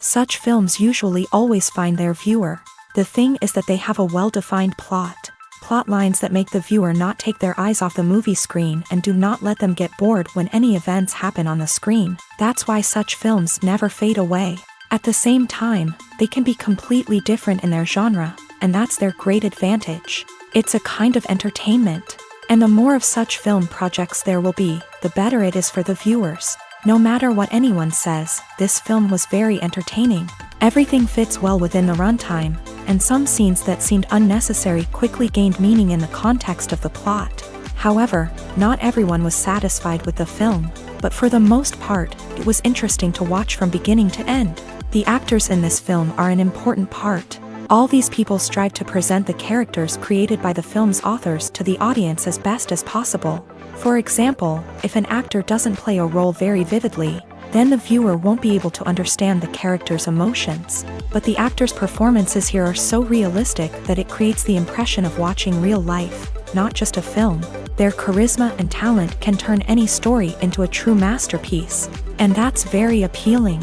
Such films usually always find their viewer. The thing is that they have a well-defined plot. Plot lines that make the viewer not take their eyes off the movie screen and do not let them get bored when any events happen on the screen. That's why such films never fade away. At the same time, they can be completely different in their genre, and that's their great advantage. It's a kind of entertainment. And the more of such film projects there will be, the better it is for the viewers. No matter what anyone says, this film was very entertaining. Everything fits well within the runtime, and some scenes that seemed unnecessary quickly gained meaning in the context of the plot. However, not everyone was satisfied with the film, but for the most part, it was interesting to watch from beginning to end. The actors in this film are an important part. All these people strive to present the characters created by the film's authors to the audience as best as possible. For example, if an actor doesn't play a role very vividly, then the viewer won't be able to understand the character's emotions. But the actors' performances here are so realistic that it creates the impression of watching real life, not just a film. Their charisma and talent can turn any story into a true masterpiece, and that's very appealing.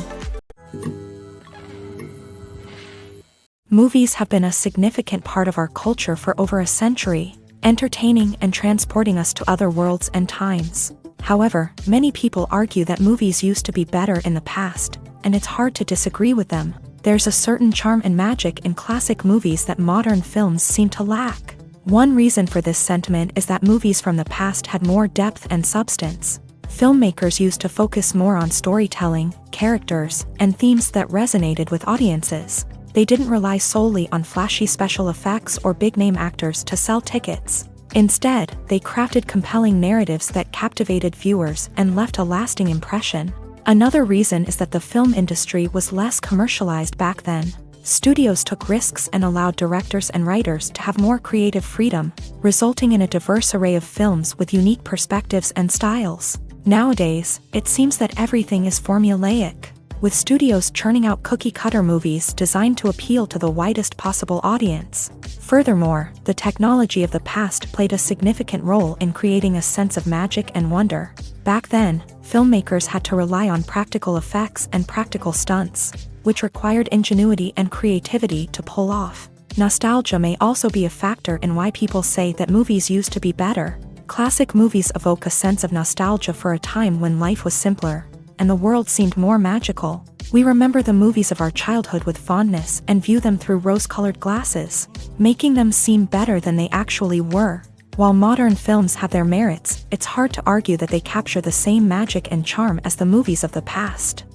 Movies have been a significant part of our culture for over a century, entertaining and transporting us to other worlds and times. However, many people argue that movies used to be better in the past, and it's hard to disagree with them. There's a certain charm and magic in classic movies that modern films seem to lack. One reason for this sentiment is that movies from the past had more depth and substance. Filmmakers used to focus more on storytelling, characters, and themes that resonated with audiences. They didn't rely solely on flashy special effects or big-name actors to sell tickets. Instead, they crafted compelling narratives that captivated viewers and left a lasting impression. Another reason is that the film industry was less commercialized back then. Studios took risks and allowed directors and writers to have more creative freedom, resulting in a diverse array of films with unique perspectives and styles. Nowadays, it seems that everything is formulaic, with studios churning out cookie-cutter movies designed to appeal to the widest possible audience. Furthermore, the technology of the past played a significant role in creating a sense of magic and wonder. Back then, filmmakers had to rely on practical effects and practical stunts, which required ingenuity and creativity to pull off. Nostalgia may also be a factor in why people say that movies used to be better. Classic movies evoke a sense of nostalgia for a time when life was simpler, and the world seemed more magical. We remember the movies of our childhood with fondness and view them through rose-colored glasses, making them seem better than they actually were. While modern films have their merits, it's hard to argue that they capture the same magic and charm as the movies of the past.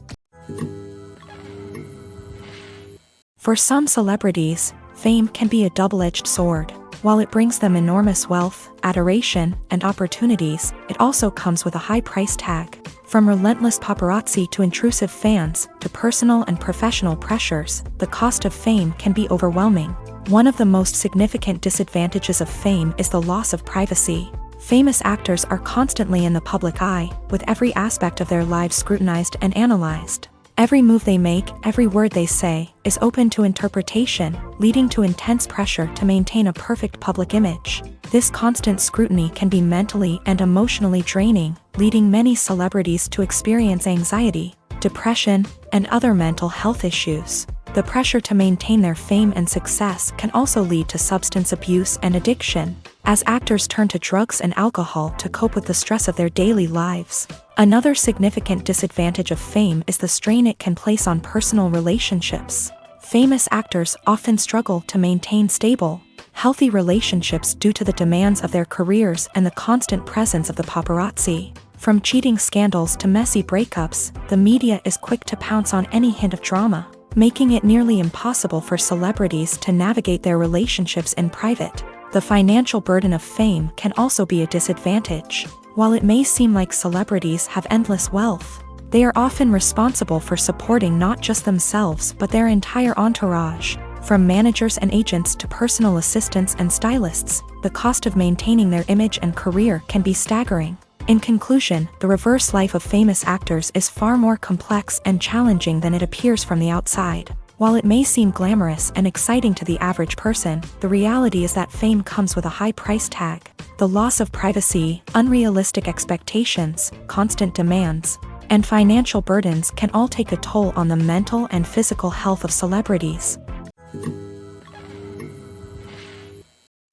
For some celebrities, fame can be a double-edged sword. While it brings them enormous wealth, adoration, and opportunities, it also comes with a high price tag. From relentless paparazzi to intrusive fans, to personal and professional pressures, the cost of fame can be overwhelming. One of the most significant disadvantages of fame is the loss of privacy. Famous actors are constantly in the public eye, with every aspect of their lives scrutinized and analyzed. Every move they make, every word they say, is open to interpretation, leading to intense pressure to maintain a perfect public image. This constant scrutiny can be mentally and emotionally draining, leading many celebrities to experience anxiety, depression, and other mental health issues. The pressure to maintain their fame and success can also lead to substance abuse and addiction, as actors turn to drugs and alcohol to cope with the stress of their daily lives. Another significant disadvantage of fame is the strain it can place on personal relationships. Famous actors often struggle to maintain stable, healthy relationships due to the demands of their careers and the constant presence of the paparazzi. From cheating scandals to messy breakups, the media is quick to pounce on any hint of drama, making it nearly impossible for celebrities to navigate their relationships in private. The financial burden of fame can also be a disadvantage. While it may seem like celebrities have endless wealth, they are often responsible for supporting not just themselves but their entire entourage. From managers and agents to personal assistants and stylists, the cost of maintaining their image and career can be staggering. In conclusion, the reverse life of famous actors is far more complex and challenging than it appears from the outside. While it may seem glamorous and exciting to the average person, the reality is that fame comes with a high price tag. The loss of privacy, unrealistic expectations, constant demands, and financial burdens can all take a toll on the mental and physical health of celebrities.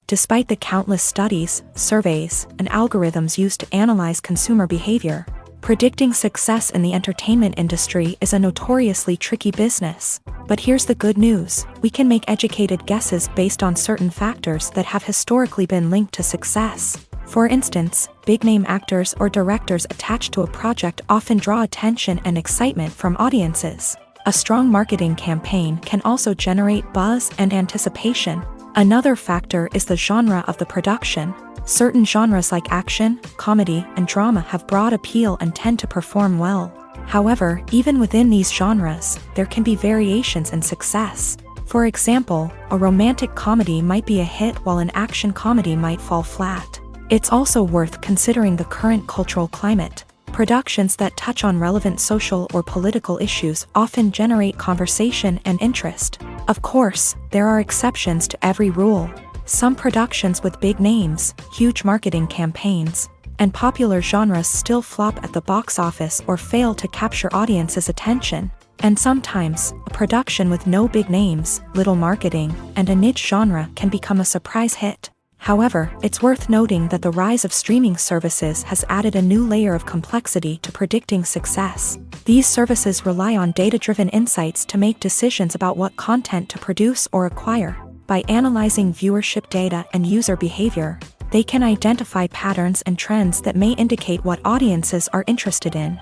Despite the countless studies, surveys, and algorithms used to analyze consumer behavior, predicting success in the entertainment industry is a notoriously tricky business. But here's the good news: we can make educated guesses based on certain factors that have historically been linked to success. For instance, big-name actors or directors attached to a project often draw attention and excitement from audiences. A strong marketing campaign can also generate buzz and anticipation. Another factor is the genre of the production. Certain genres like action, comedy, and drama have broad appeal and tend to perform well. However, even within these genres, there can be variations in success. For example, a romantic comedy might be a hit while an action comedy might fall flat. It's also worth considering the current cultural climate. Productions that touch on relevant social or political issues often generate conversation and interest. Of course, there are exceptions to every rule. Some productions with big names, huge marketing campaigns, and popular genres still flop at the box office or fail to capture audiences' attention. And sometimes, a production with no big names, little marketing, and a niche genre can become a surprise hit. However, it's worth noting that the rise of streaming services has added a new layer of complexity to predicting success. These services rely on data-driven insights to make decisions about what content to produce or acquire. By analyzing viewership data and user behavior, they can identify patterns and trends that may indicate what audiences are interested in.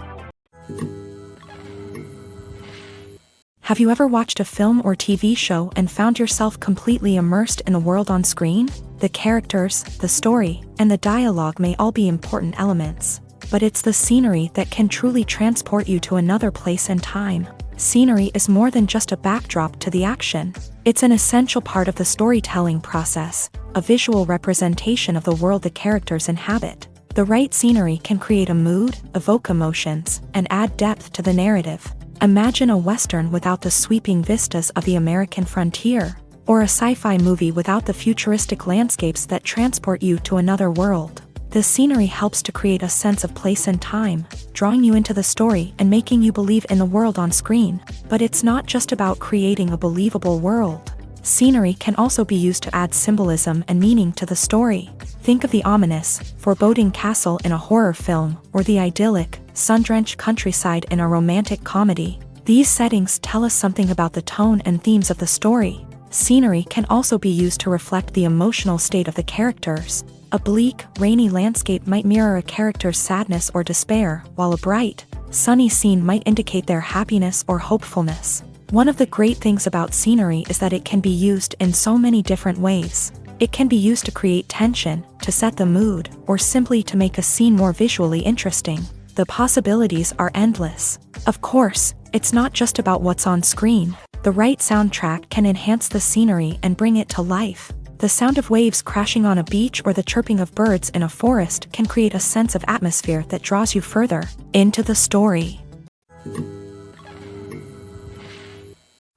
Have you ever watched a film or TV show and found yourself completely immersed in the world on screen? The characters, the story, and the dialogue may all be important elements, but it's the scenery that can truly transport you to another place and time. Scenery is more than just a backdrop to the action. It's an essential part of the storytelling process, a visual representation of the world the characters inhabit. The right scenery can create a mood, evoke emotions, and add depth to the narrative. Imagine a Western without the sweeping vistas of the American frontier, or a sci-fi movie without the futuristic landscapes that transport you to another world. The scenery helps to create a sense of place and time, drawing you into the story and making you believe in the world on screen. But it's not just about creating a believable world. Scenery can also be used to add symbolism and meaning to the story. Think of the ominous, foreboding castle in a horror film, or the idyllic, sun-drenched countryside in a romantic comedy. These settings tell us something about the tone and themes of the story. Scenery can also be used to reflect the emotional state of the characters. A bleak, rainy landscape might mirror a character's sadness or despair, while a bright, sunny scene might indicate their happiness or hopefulness. One of the great things about scenery is that it can be used in so many different ways. It can be used to create tension, to set the mood, or simply to make a scene more visually interesting. The possibilities are endless. Of course, it's not just about what's on screen. The right soundtrack can enhance the scenery and bring it to life. The sound of waves crashing on a beach or the chirping of birds in a forest can create a sense of atmosphere that draws you further into the story.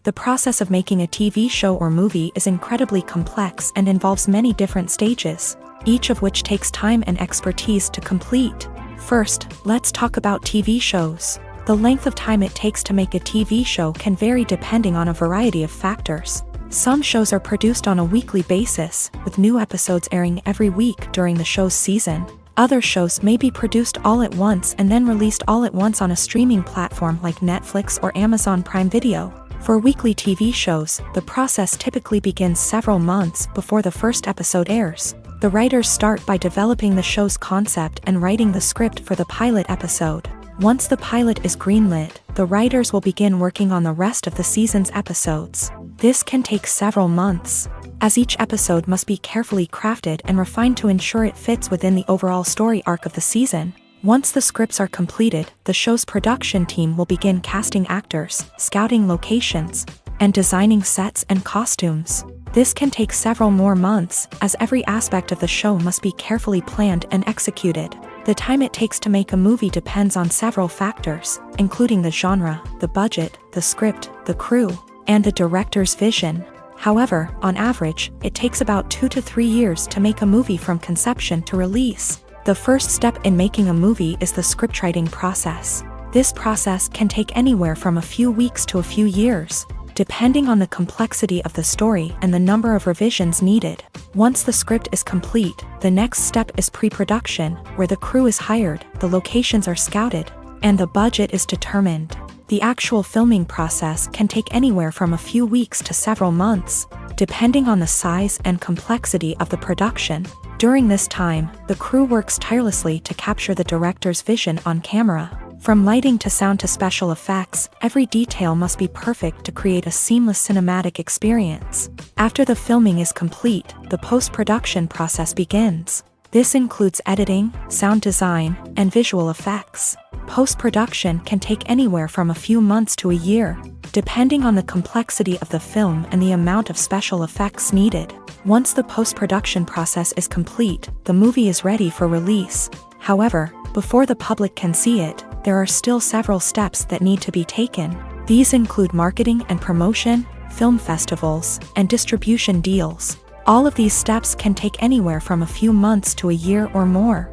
The process of making a TV show or movie is incredibly complex and involves many different stages, each of which takes time and expertise to complete. First, let's talk about TV shows. The length of time it takes to make a TV show can vary depending on a variety of factors. Some shows are produced on a weekly basis, with new episodes airing every week during the show's season. Other shows may be produced all at once and then released all at once on a streaming platform like Netflix or Amazon Prime Video. For weekly TV shows, the process typically begins several months before the first episode airs. The writers start by developing the show's concept and writing the script for the pilot episode. Once the pilot is greenlit, the writers will begin working on the rest of the season's episodes. This can take several months, as each episode must be carefully crafted and refined to ensure it fits within the overall story arc of the season. Once the scripts are completed, the show's production team will begin casting actors, scouting locations, and designing sets and costumes. This can take several more months, as every aspect of the show must be carefully planned and executed. The time it takes to make a movie depends on several factors, including the genre, the budget, the script, the crew, and the director's vision. However, on average, it takes about 2 to 3 years to make a movie from conception to release. The first step in making a movie is the scriptwriting process. This process can take anywhere from a few weeks to a few years, depending on the complexity of the story and the number of revisions needed. Once the script is complete, the next step is pre-production, where the crew is hired, the locations are scouted, and the budget is determined. The actual filming process can take anywhere from a few weeks to several months, depending on the size and complexity of the production. During this time, the crew works tirelessly to capture the director's vision on camera. From lighting to sound to special effects, every detail must be perfect to create a seamless cinematic experience. After the filming is complete, the post-production process begins. This includes editing, sound design, and visual effects. Post-production can take anywhere from a few months to a year, depending on the complexity of the film and the amount of special effects needed. Once the post-production process is complete, the movie is ready for release. However, before the public can see it, there are still several steps that need to be taken. These include marketing and promotion, film festivals, and distribution deals. All of these steps can take anywhere from a few months to a year or more.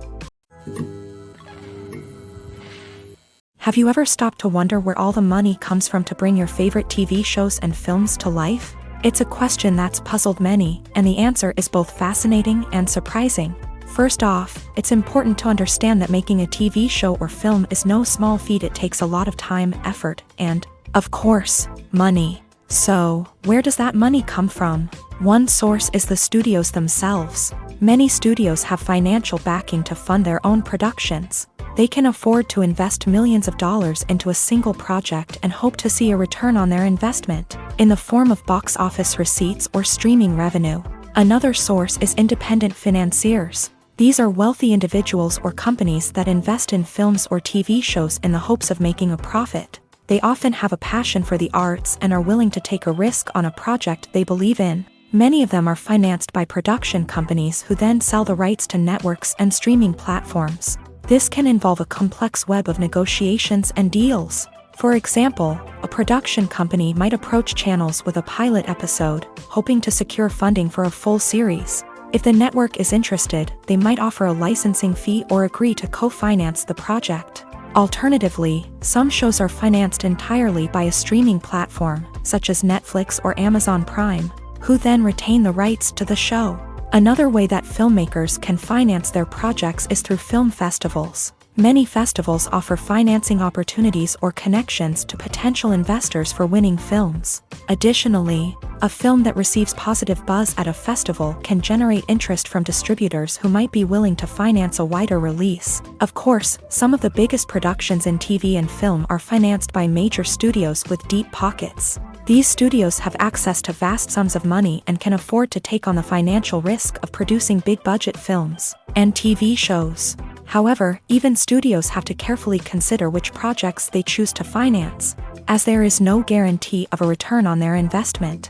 Have you ever stopped to wonder where all the money comes from to bring your favorite TV shows and films to life? It's a question that's puzzled many, and the answer is both fascinating and surprising. First off, it's important to understand that making a TV show or film is no small feat. It takes a lot of time, effort, and, of course, money. So, where does that money come from? One source is the studios themselves. Many studios have financial backing to fund their own productions. They can afford to invest millions of dollars into a single project and hope to see a return on their investment, in the form of box office receipts or streaming revenue. Another source is independent financiers. These are wealthy individuals or companies that invest in films or TV shows in the hopes of making a profit. They often have a passion for the arts and are willing to take a risk on a project they believe in. Many of them are financed by production companies who then sell the rights to networks and streaming platforms. This can involve a complex web of negotiations and deals. For example, a production company might approach channels with a pilot episode, hoping to secure funding for a full series. If the network is interested, they might offer a licensing fee or agree to co-finance the project. Alternatively, some shows are financed entirely by a streaming platform, such as Netflix or Amazon Prime, who then retain the rights to the show. Another way that filmmakers can finance their projects is through film festivals. Many festivals offer financing opportunities or connections to potential investors for winning films. Additionally, a film that receives positive buzz at a festival can generate interest from distributors who might be willing to finance a wider release. Of course, some of the biggest productions in TV and film are financed by major studios with deep pockets. These studios have access to vast sums of money and can afford to take on the financial risk of producing big-budget films and TV shows. However, even studios have to carefully consider which projects they choose to finance, as there is no guarantee of a return on their investment.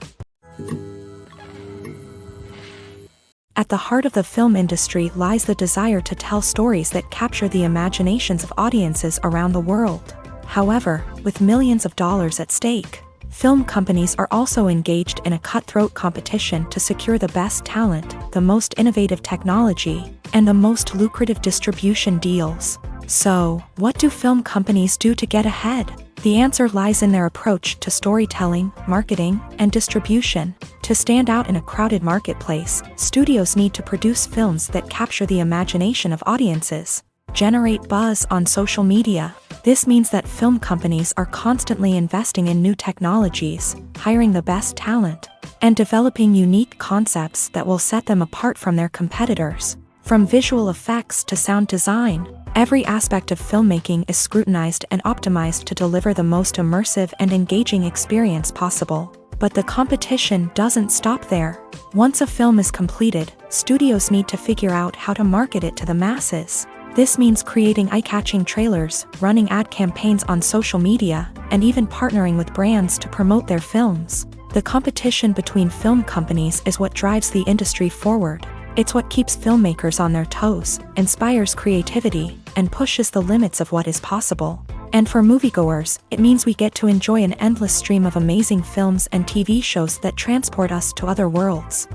At the heart of the film industry lies the desire to tell stories that capture the imaginations of audiences around the world. However, with millions of dollars at stake, film companies are also engaged in a cutthroat competition to secure the best talent, the most innovative technology, and the most lucrative distribution deals. So, what do film companies do to get ahead? The answer lies in their approach to storytelling, marketing, and distribution. To stand out in a crowded marketplace, studios need to produce films that capture the imagination of audiences, generate buzz on social media. This means that film companies are constantly investing in new technologies, hiring the best talent, and developing unique concepts that will set them apart from their competitors. From visual effects to sound design, every aspect of filmmaking is scrutinized and optimized to deliver the most immersive and engaging experience possible. But the competition doesn't stop there. Once a film is completed, studios need to figure out how to market it to the masses. This means creating eye-catching trailers, running ad campaigns on social media, and even partnering with brands to promote their films. The competition between film companies is what drives the industry forward. It's what keeps filmmakers on their toes, inspires creativity, and pushes the limits of what is possible. And for moviegoers, it means we get to enjoy an endless stream of amazing films and TV shows that transport us to other worlds.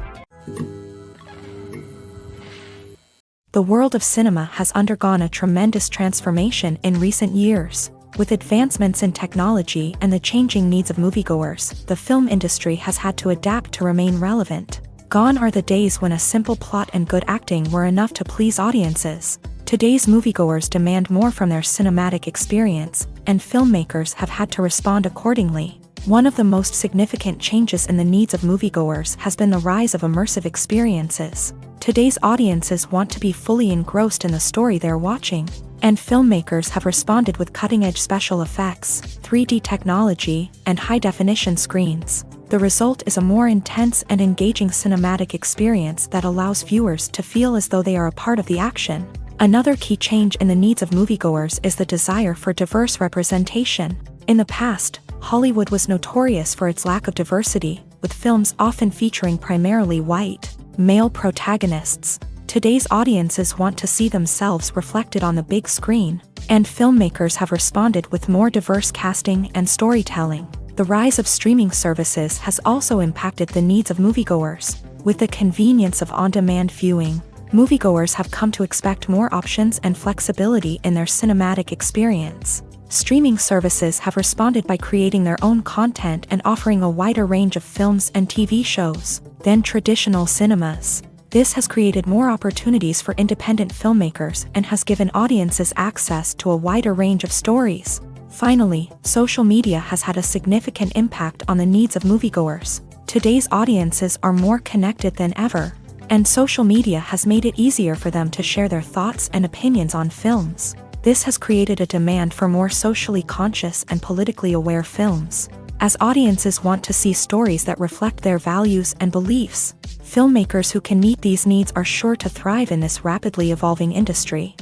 The world of cinema has undergone a tremendous transformation in recent years. With advancements in technology and the changing needs of moviegoers, the film industry has had to adapt to remain relevant. Gone are the days when a simple plot and good acting were enough to please audiences. Today's moviegoers demand more from their cinematic experience, and filmmakers have had to respond accordingly. One of the most significant changes in the needs of moviegoers has been the rise of immersive experiences. Today's audiences want to be fully engrossed in the story they're watching, and filmmakers have responded with cutting-edge special effects, 3D technology, and high-definition screens. The result is a more intense and engaging cinematic experience that allows viewers to feel as though they are a part of the action. Another key change in the needs of moviegoers is the desire for diverse representation. In the past, Hollywood was notorious for its lack of diversity, with films often featuring primarily white, male protagonists. Today's audiences want to see themselves reflected on the big screen, and filmmakers have responded with more diverse casting and storytelling. The rise of streaming services has also impacted the needs of moviegoers. With the convenience of on-demand viewing, moviegoers have come to expect more options and flexibility in their cinematic experience. Streaming services have responded by creating their own content and offering a wider range of films and TV shows than traditional cinemas. This has created more opportunities for independent filmmakers and has given audiences access to a wider range of stories. Finally, social media has had a significant impact on the needs of moviegoers. Today's audiences are more connected than ever, and social media has made it easier for them to share their thoughts and opinions on films. This has created a demand for more socially conscious and politically aware films. As audiences want to see stories that reflect their values and beliefs, filmmakers who can meet these needs are sure to thrive in this rapidly evolving industry.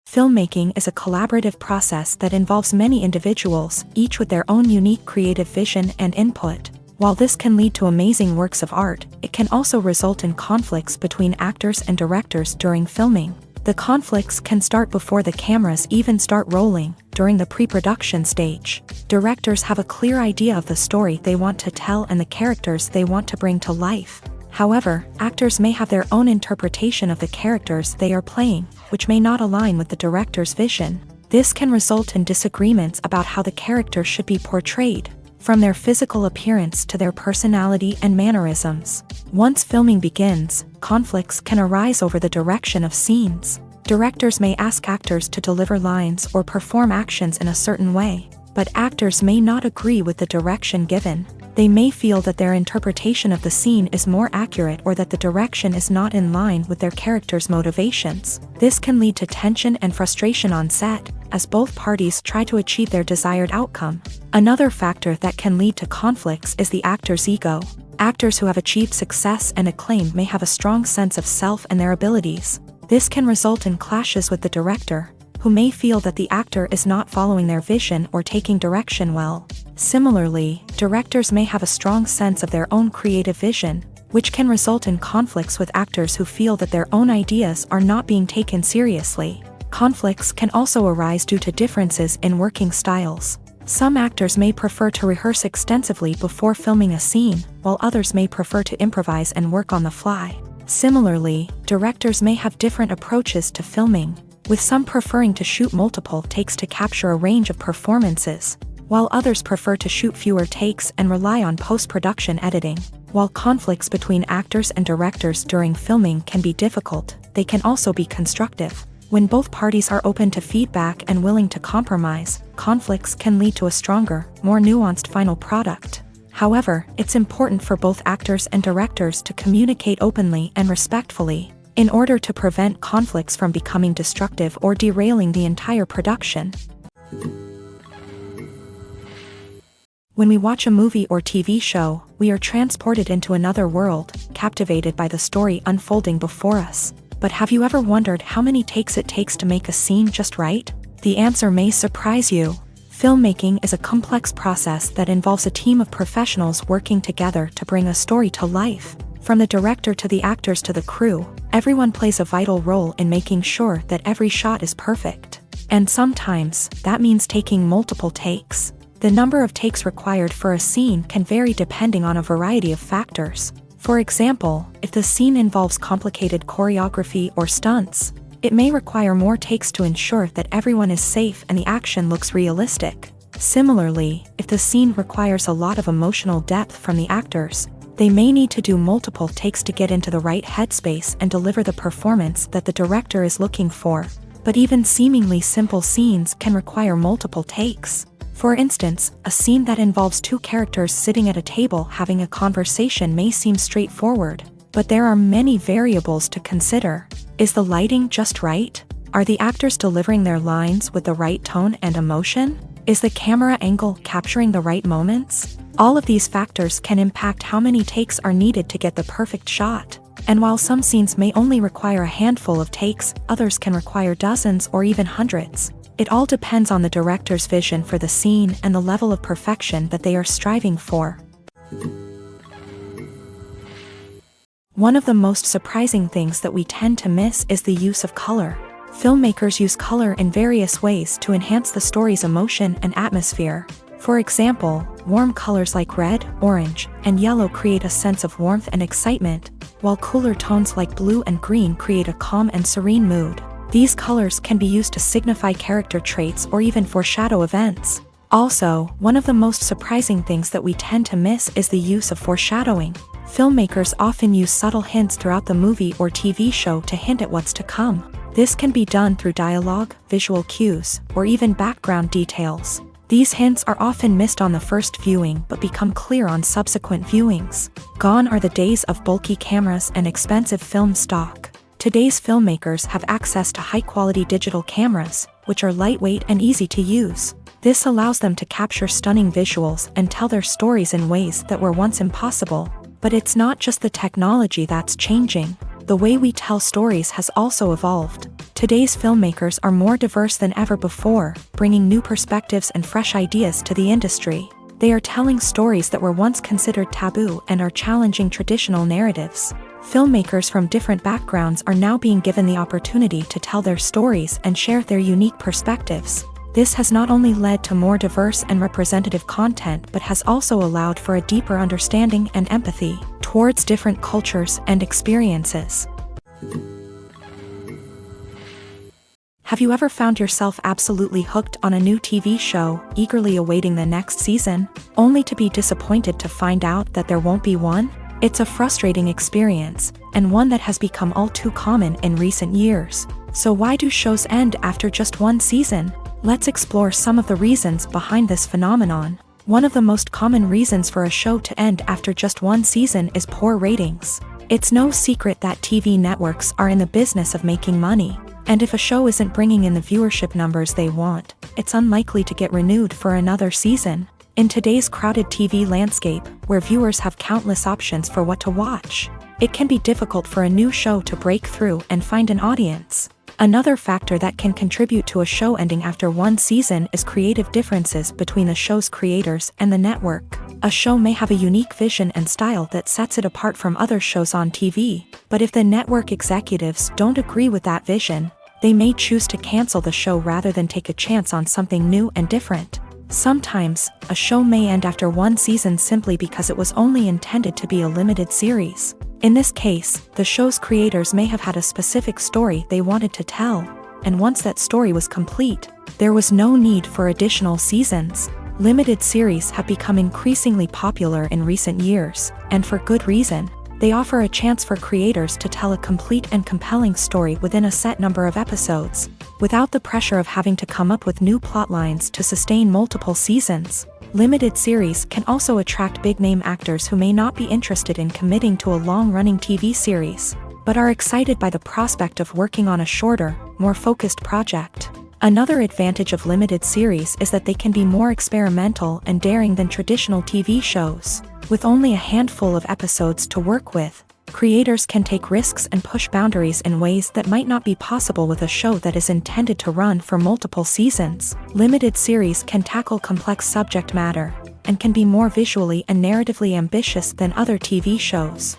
Filmmaking is a collaborative process that involves many individuals, each with their own unique creative vision and input. While this can lead to amazing works of art, it can also result in conflicts between actors and directors during filming. The conflicts can start before the cameras even start rolling, during the pre-production stage. Directors have a clear idea of the story they want to tell and the characters they want to bring to life. However, actors may have their own interpretation of the characters they are playing, which may not align with the director's vision. This can result in disagreements about how the character should be portrayed, from their physical appearance to their personality and mannerisms. Once filming begins, conflicts can arise over the direction of scenes. Directors may ask actors to deliver lines or perform actions in a certain way, but actors may not agree with the direction given. They may feel that their interpretation of the scene is more accurate or that the direction is not in line with their character's motivations. This can lead to tension and frustration on set, as both parties try to achieve their desired outcome. Another factor that can lead to conflicts is the actor's ego. Actors who have achieved success and acclaim may have a strong sense of self and their abilities. This can result in clashes with the director, who may feel that the actor is not following their vision or taking direction well. Similarly, directors may have a strong sense of their own creative vision, which can result in conflicts with actors who feel that their own ideas are not being taken seriously. Conflicts can also arise due to differences in working styles. Some actors may prefer to rehearse extensively before filming a scene, while others may prefer to improvise and work on the fly. Similarly, directors may have different approaches to filming, with some preferring to shoot multiple takes to capture a range of performances, while others prefer to shoot fewer takes and rely on post-production editing. While conflicts between actors and directors during filming can be difficult, they can also be constructive. When both parties are open to feedback and willing to compromise, conflicts can lead to a stronger, more nuanced final product. However, it's important for both actors and directors to communicate openly and respectfully, in order to prevent conflicts from becoming destructive or derailing the entire production. When we watch a movie or TV show, we are transported into another world, captivated by the story unfolding before us. But have you ever wondered how many takes it takes to make a scene just right? The answer may surprise you. Filmmaking is a complex process that involves a team of professionals working together to bring a story to life. From the director to the actors to the crew, everyone plays a vital role in making sure that every shot is perfect. And sometimes, that means taking multiple takes. The number of takes required for a scene can vary depending on a variety of factors. For example, if the scene involves complicated choreography or stunts, It may require more takes to ensure that everyone is safe and the action looks realistic. Similarly, if the scene requires a lot of emotional depth from the actors, they may need to do multiple takes to get into the right headspace and deliver the performance that the director is looking for. But even seemingly simple scenes can require multiple takes. For instance, a scene that involves two characters sitting at a table having a conversation may seem straightforward, but there are many variables to consider. Is the lighting just right? Are the actors delivering their lines with the right tone and emotion? Is the camera angle capturing the right moments? All of these factors can impact how many takes are needed to get the perfect shot. And while some scenes may only require a handful of takes, others can require dozens or even hundreds. It all depends on the director's vision for the scene and the level of perfection that they are striving for. One of the most surprising things that we tend to miss is the use of color. Filmmakers use color in various ways to enhance the story's emotion and atmosphere. For example, warm colors like red, orange, and yellow create a sense of warmth and excitement, while cooler tones like blue and green create a calm and serene mood. These colors can be used to signify character traits or even foreshadow events. Also, one of the most surprising things that we tend to miss is the use of foreshadowing. Filmmakers often use subtle hints throughout the movie or TV show to hint at what's to come. This can be done through dialogue, visual cues, or even background details. These hints are often missed on the first viewing but become clear on subsequent viewings. Gone are the days of bulky cameras and expensive film stock. Today's filmmakers have access to high-quality digital cameras, which are lightweight and easy to use. This allows them to capture stunning visuals and tell their stories in ways that were once impossible. But it's not just the technology that's changing. The way we tell stories has also evolved. Today's filmmakers are more diverse than ever before, bringing new perspectives and fresh ideas to the industry. They are telling stories that were once considered taboo and are challenging traditional narratives. Filmmakers from different backgrounds are now being given the opportunity to tell their stories and share their unique perspectives. This has not only led to more diverse and representative content but has also allowed for a deeper understanding and empathy towards different cultures and experiences. Have you ever found yourself absolutely hooked on a new TV show, eagerly awaiting the next season, only to be disappointed to find out that there won't be one? It's a frustrating experience, and one that has become all too common in recent years. So why do shows end after just one season? Let's explore some of the reasons behind this phenomenon. One of the most common reasons for a show to end after just one season is poor ratings. It's no secret that TV networks are in the business of making money, and if a show isn't bringing in the viewership numbers they want, it's unlikely to get renewed for another season. In today's crowded TV landscape, where viewers have countless options for what to watch, it can be difficult for a new show to break through and find an audience. Another factor that can contribute to a show ending after one season is creative differences between the show's creators and the network. A show may have a unique vision and style that sets it apart from other shows on TV, but if the network executives don't agree with that vision, they may choose to cancel the show rather than take a chance on something new and different. Sometimes, a show may end after one season simply because it was only intended to be a limited series. In this case, the show's creators may have had a specific story they wanted to tell, and once that story was complete, there was no need for additional seasons. Limited series have become increasingly popular in recent years, and for good reason. They offer a chance for creators to tell a complete and compelling story within a set number of episodes, without the pressure of having to come up with new plot lines to sustain multiple seasons. Limited series can also attract big-name actors who may not be interested in committing to a long-running TV series, but are excited by the prospect of working on a shorter, more focused project. Another advantage of limited series is that they can be more experimental and daring than traditional TV shows. With only a handful of episodes to work with, creators can take risks and push boundaries in ways that might not be possible with a show that is intended to run for multiple seasons. Limited series can tackle complex subject matter, and can be more visually and narratively ambitious than other TV shows.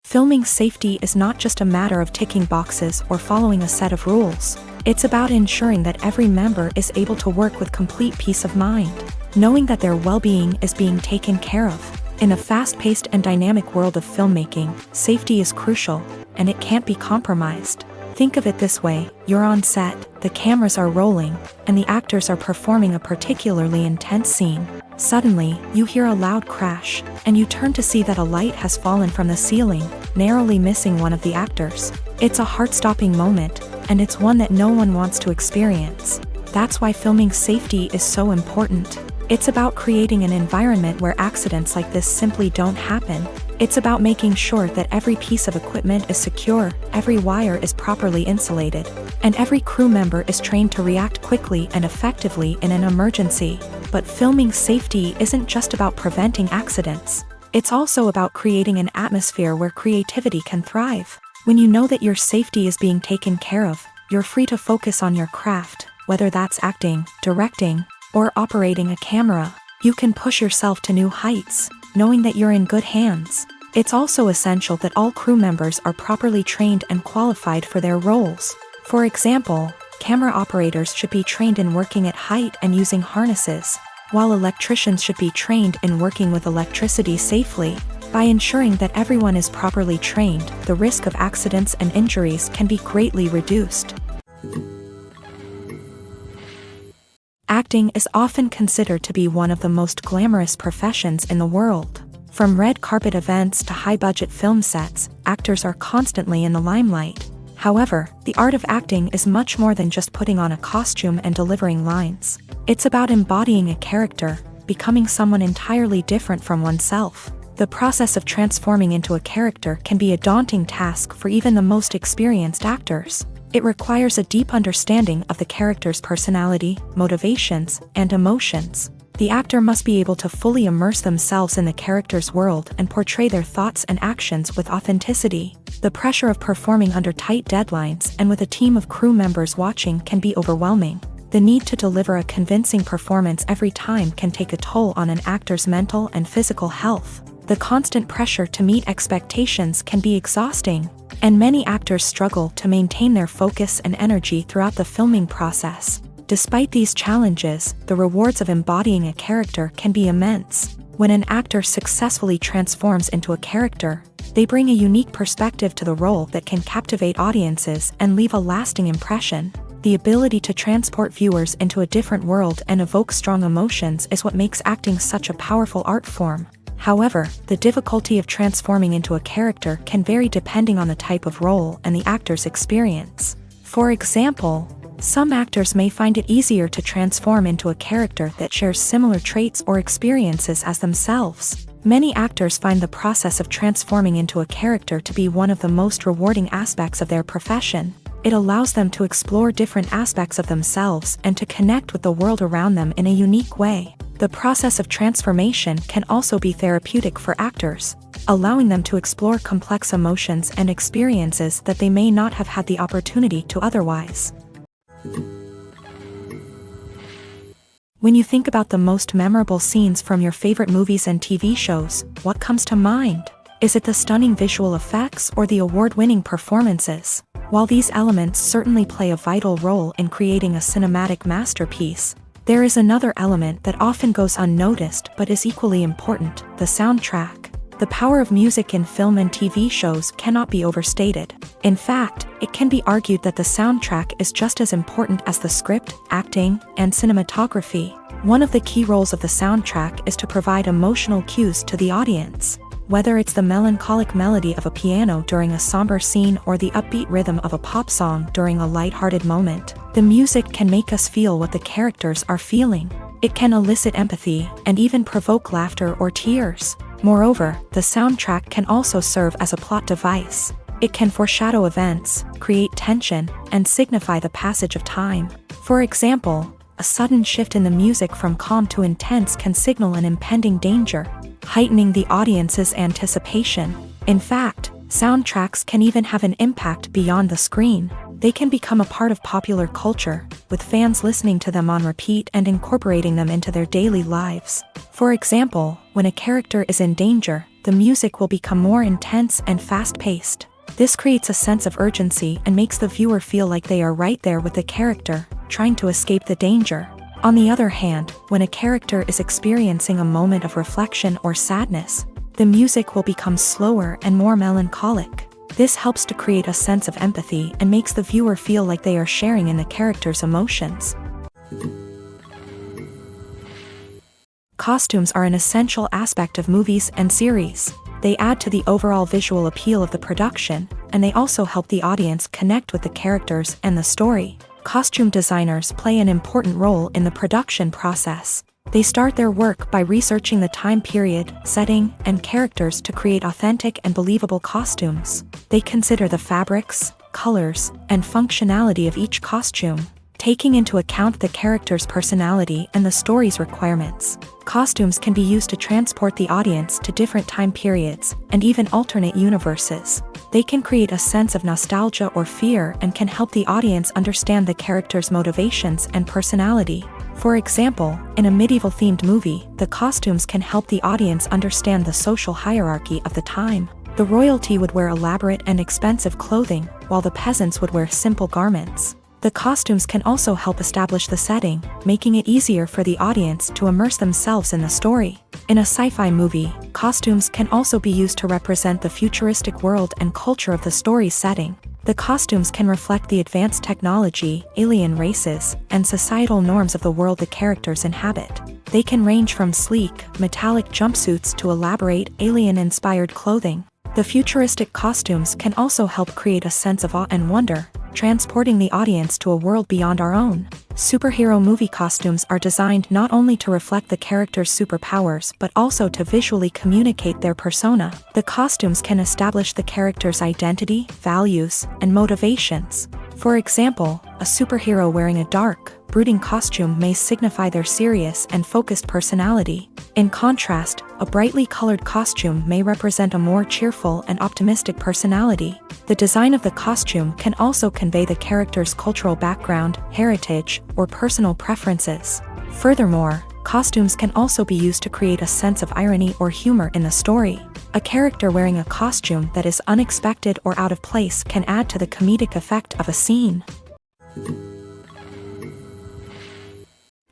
Filming safety is not just a matter of ticking boxes or following a set of rules. It's about ensuring that every member is able to work with complete peace of mind, knowing that their well-being is being taken care of. In a fast-paced and dynamic world of filmmaking, safety is crucial, and it can't be compromised. Think of it this way: you're on set, the cameras are rolling, and the actors are performing a particularly intense scene. Suddenly, you hear a loud crash, and you turn to see that a light has fallen from the ceiling, narrowly missing one of the actors. It's a heart-stopping moment, and it's one that no one wants to experience. That's why filming safety is so important. It's about creating an environment where accidents like this simply don't happen. It's about making sure that every piece of equipment is secure, every wire is properly insulated, and every crew member is trained to react quickly and effectively in an emergency. But filming safety isn't just about preventing accidents. It's also about creating an atmosphere where creativity can thrive. When you know that your safety is being taken care of, you're free to focus on your craft, whether that's acting, directing, or operating a camera. You can push yourself to new heights, knowing that you're in good hands. It's also essential that all crew members are properly trained and qualified for their roles. For example, camera operators should be trained in working at height and using harnesses, while electricians should be trained in working with electricity safely. By ensuring that everyone is properly trained, the risk of accidents and injuries can be greatly reduced. Acting is often considered to be one of the most glamorous professions in the world. From red carpet events to high-budget film sets, actors are constantly in the limelight. However, the art of acting is much more than just putting on a costume and delivering lines. It's about embodying a character, becoming someone entirely different from oneself. The process of transforming into a character can be a daunting task for even the most experienced actors. It requires a deep understanding of the character's personality, motivations, and emotions. The actor must be able to fully immerse themselves in the character's world and portray their thoughts and actions with authenticity. The pressure of performing under tight deadlines and with a team of crew members watching can be overwhelming. The need to deliver a convincing performance every time can take a toll on an actor's mental and physical health. The constant pressure to meet expectations can be exhausting, and many actors struggle to maintain their focus and energy throughout the filming process. Despite these challenges, the rewards of embodying a character can be immense. When an actor successfully transforms into a character, they bring a unique perspective to the role that can captivate audiences and leave a lasting impression. The ability to transport viewers into a different world and evoke strong emotions is what makes acting such a powerful art form. However, the difficulty of transforming into a character can vary depending on the type of role and the actor's experience. For example, some actors may find it easier to transform into a character that shares similar traits or experiences as themselves. Many actors find the process of transforming into a character to be one of the most rewarding aspects of their profession. It allows them to explore different aspects of themselves and to connect with the world around them in a unique way. The process of transformation can also be therapeutic for actors, allowing them to explore complex emotions and experiences that they may not have had the opportunity to otherwise. When you think about the most memorable scenes from your favorite movies and TV shows, what comes to mind? Is it the stunning visual effects or the award-winning performances? While these elements certainly play a vital role in creating a cinematic masterpiece, there is another element that often goes unnoticed but is equally important: the soundtrack. The power of music in film and TV shows cannot be overstated. In fact, it can be argued that the soundtrack is just as important as the script, acting, and cinematography. One of the key roles of the soundtrack is to provide emotional cues to the audience. Whether it's the melancholic melody of a piano during a somber scene or the upbeat rhythm of a pop song during a lighthearted moment, the music can make us feel what the characters are feeling. It can elicit empathy and even provoke laughter or tears. Moreover, the soundtrack can also serve as a plot device. It can foreshadow events, create tension, and signify the passage of time. For example, a sudden shift in the music from calm to intense can signal an impending danger, heightening the audience's anticipation. In fact, soundtracks can even have an impact beyond the screen. They can become a part of popular culture, with fans listening to them on repeat and incorporating them into their daily lives. For example, when a character is in danger, the music will become more intense and fast-paced. This creates a sense of urgency and makes the viewer feel like they are right there with the character, trying to escape the danger. On the other hand, when a character is experiencing a moment of reflection or sadness, the music will become slower and more melancholic. This helps to create a sense of empathy and makes the viewer feel like they are sharing in the character's emotions. Costumes are an essential aspect of movies and series. They add to the overall visual appeal of the production, and they also help the audience connect with the characters and the story. Costume designers play an important role in the production process. They start their work by researching the time period, setting, and characters to create authentic and believable costumes. They consider the fabrics, colors, and functionality of each costume, taking into account the character's personality and the story's requirements. Costumes can be used to transport the audience to different time periods and even alternate universes. They can create a sense of nostalgia or fear and can help the audience understand the character's motivations and personality. For example, in a medieval-themed movie, the costumes can help the audience understand the social hierarchy of the time. The royalty would wear elaborate and expensive clothing, while the peasants would wear simple garments. The costumes can also help establish the setting, making it easier for the audience to immerse themselves in the story. In a sci-fi movie, costumes can also be used to represent the futuristic world and culture of the story's setting. The costumes can reflect the advanced technology, alien races, and societal norms of the world the characters inhabit. They can range from sleek, metallic jumpsuits to elaborate, alien-inspired clothing. The futuristic costumes can also help create a sense of awe and wonder, transporting the audience to a world beyond our own. Superhero movie costumes are designed not only to reflect the character's superpowers but also to visually communicate their persona. The costumes can establish the character's identity, values, and motivations. For example, a superhero wearing a dark, brooding costume may signify their serious and focused personality. In contrast, a brightly colored costume may represent a more cheerful and optimistic personality. The design of the costume can also convey the character's cultural background, heritage, or personal preferences. Furthermore, costumes can also be used to create a sense of irony or humor in the story. A character wearing a costume that is unexpected or out of place can add to the comedic effect of a scene.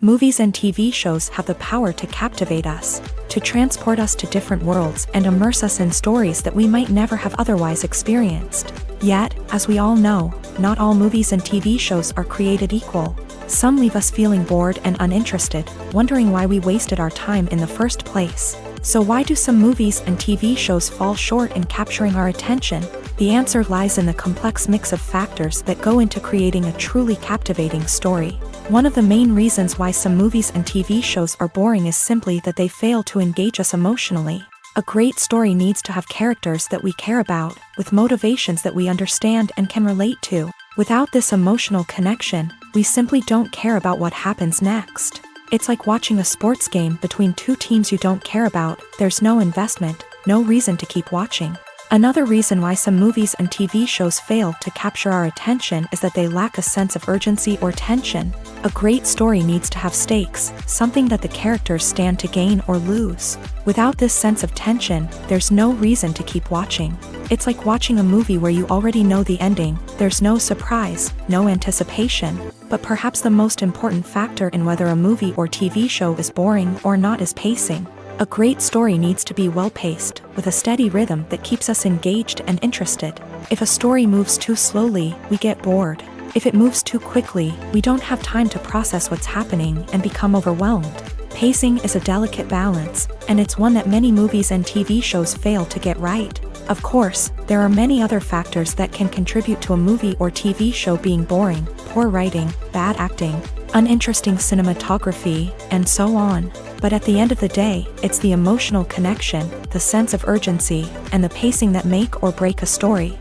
Movies and TV shows have the power to captivate us, to transport us to different worlds and immerse us in stories that we might never have otherwise experienced. Yet, as we all know, not all movies and TV shows are created equal. Some leave us feeling bored and uninterested, wondering why we wasted our time in the first place. So why do some movies and TV shows fall short in capturing our attention? The answer lies in the complex mix of factors that go into creating a truly captivating story. One of the main reasons why some movies and TV shows are boring is simply that they fail to engage us emotionally. A great story needs to have characters that we care about, with motivations that we understand and can relate to. Without this emotional connection, we simply don't care about what happens next. It's like watching a sports game between two teams you don't care about. There's no investment, no reason to keep watching. Another reason why some movies and TV shows fail to capture our attention is that they lack a sense of urgency or tension. A great story needs to have stakes, something that the characters stand to gain or lose. Without this sense of tension, there's no reason to keep watching. It's like watching a movie where you already know the ending. There's no surprise, no anticipation. But perhaps the most important factor in whether a movie or TV show is boring or not is pacing. A great story needs to be well-paced, with a steady rhythm that keeps us engaged and interested. If a story moves too slowly, we get bored. If it moves too quickly, we don't have time to process what's happening and become overwhelmed. Pacing is a delicate balance, and it's one that many movies and TV shows fail to get right. Of course, there are many other factors that can contribute to a movie or TV show being boring: poor writing, bad acting, uninteresting cinematography, and so on. But at the end of the day, it's the emotional connection, the sense of urgency, and the pacing that make or break a story.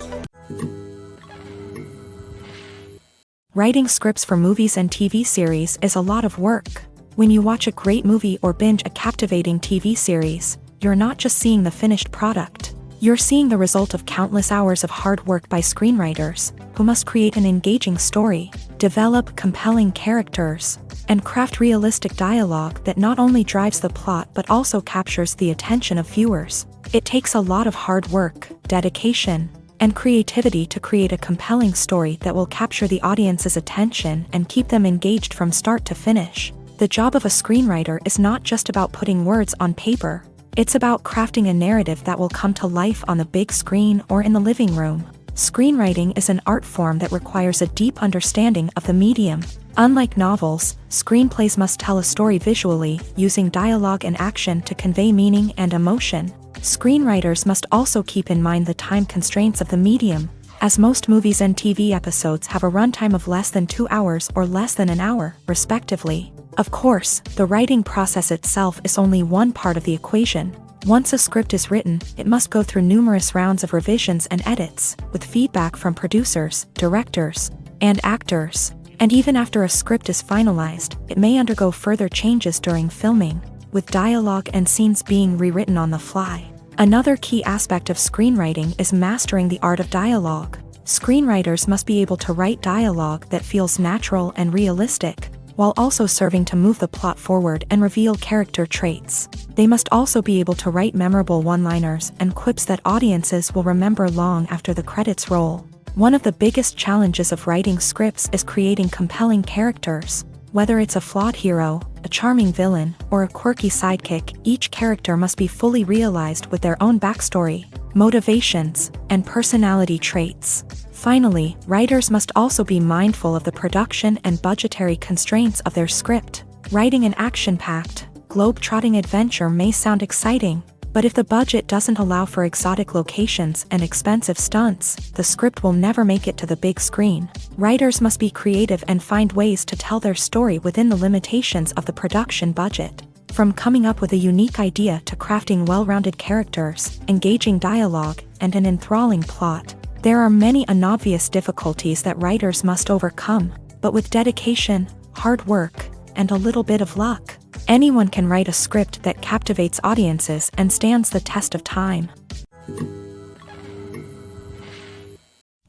Writing scripts for movies and TV series is a lot of work. When you watch a great movie or binge a captivating TV series, you're not just seeing the finished product. You're seeing the result of countless hours of hard work by screenwriters, who must create an engaging story, develop compelling characters, and craft realistic dialogue that not only drives the plot but also captures the attention of viewers. It takes a lot of hard work, dedication, and creativity to create a compelling story that will capture the audience's attention and keep them engaged from start to finish. The job of a screenwriter is not just about putting words on paper. It's about crafting a narrative that will come to life on the big screen or in the living room. Screenwriting is an art form that requires a deep understanding of the medium. Unlike novels, screenplays must tell a story visually, using dialogue and action to convey meaning and emotion. Screenwriters must also keep in mind the time constraints of the medium, as most movies and TV episodes have a runtime of less than 2 hours or less than an hour, respectively. Of course, the writing process itself is only one part of the equation. Once a script is written, it must go through numerous rounds of revisions and edits, with feedback from producers, directors, and actors. And even after a script is finalized, it may undergo further changes during filming, with dialogue and scenes being rewritten on the fly. Another key aspect of screenwriting is mastering the art of dialogue. Screenwriters must be able to write dialogue that feels natural and realistic, while also serving to move the plot forward and reveal character traits. They must also be able to write memorable one-liners and quips that audiences will remember long after the credits roll. One of the biggest challenges of writing scripts is creating compelling characters. Whether it's a flawed hero, a charming villain, or a quirky sidekick, each character must be fully realized with their own backstory, motivations, and personality traits. Finally, writers must also be mindful of the production and budgetary constraints of their script. Writing an action-packed, globe-trotting adventure may sound exciting, but if the budget doesn't allow for exotic locations and expensive stunts, the script will never make it to the big screen. Writers must be creative and find ways to tell their story within the limitations of the production budget. From coming up with a unique idea to crafting well-rounded characters, engaging dialogue, and an enthralling plot, there are many unobvious difficulties that writers must overcome, but with dedication, hard work, and a little bit of luck, anyone can write a script that captivates audiences and stands the test of time.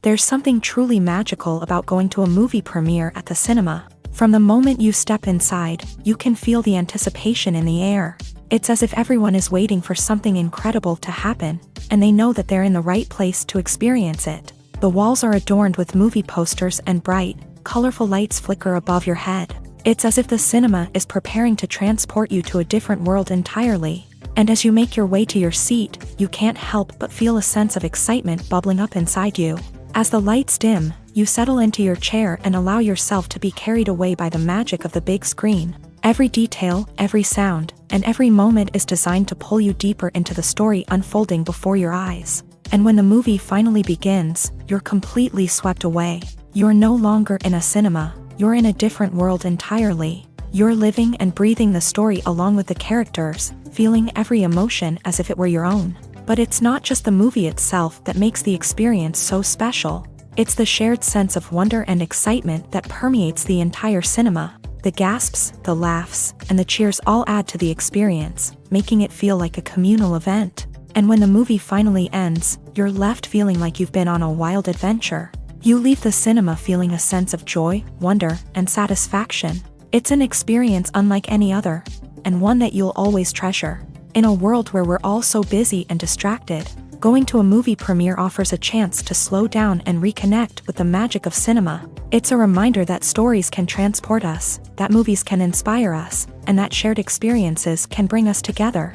There's something truly magical about going to a movie premiere at the cinema. From the moment you step inside, you can feel the anticipation in the air. It's as if everyone is waiting for something incredible to happen, and they know that they're in the right place to experience it. The walls are adorned with movie posters and bright, colorful lights flicker above your head. It's as if the cinema is preparing to transport you to a different world entirely. And as you make your way to your seat, you can't help but feel a sense of excitement bubbling up inside you. As the lights dim, you settle into your chair and allow yourself to be carried away by the magic of the big screen. Every detail, every sound, and every moment is designed to pull you deeper into the story unfolding before your eyes. And when the movie finally begins, you're completely swept away. You're no longer in a cinema. You're in a different world entirely. You're living and breathing the story along with the characters, feeling every emotion as if it were your own. But it's not just the movie itself that makes the experience so special. It's the shared sense of wonder and excitement that permeates the entire cinema. The gasps, the laughs, and the cheers all add to the experience, making it feel like a communal event. And when the movie finally ends, you're left feeling like you've been on a wild adventure. You leave the cinema feeling a sense of joy, wonder, and satisfaction. It's an experience unlike any other, and one that you'll always treasure. In a world where we're all so busy and distracted, going to a movie premiere offers a chance to slow down and reconnect with the magic of cinema. It's a reminder that stories can transport us, that movies can inspire us, and that shared experiences can bring us together.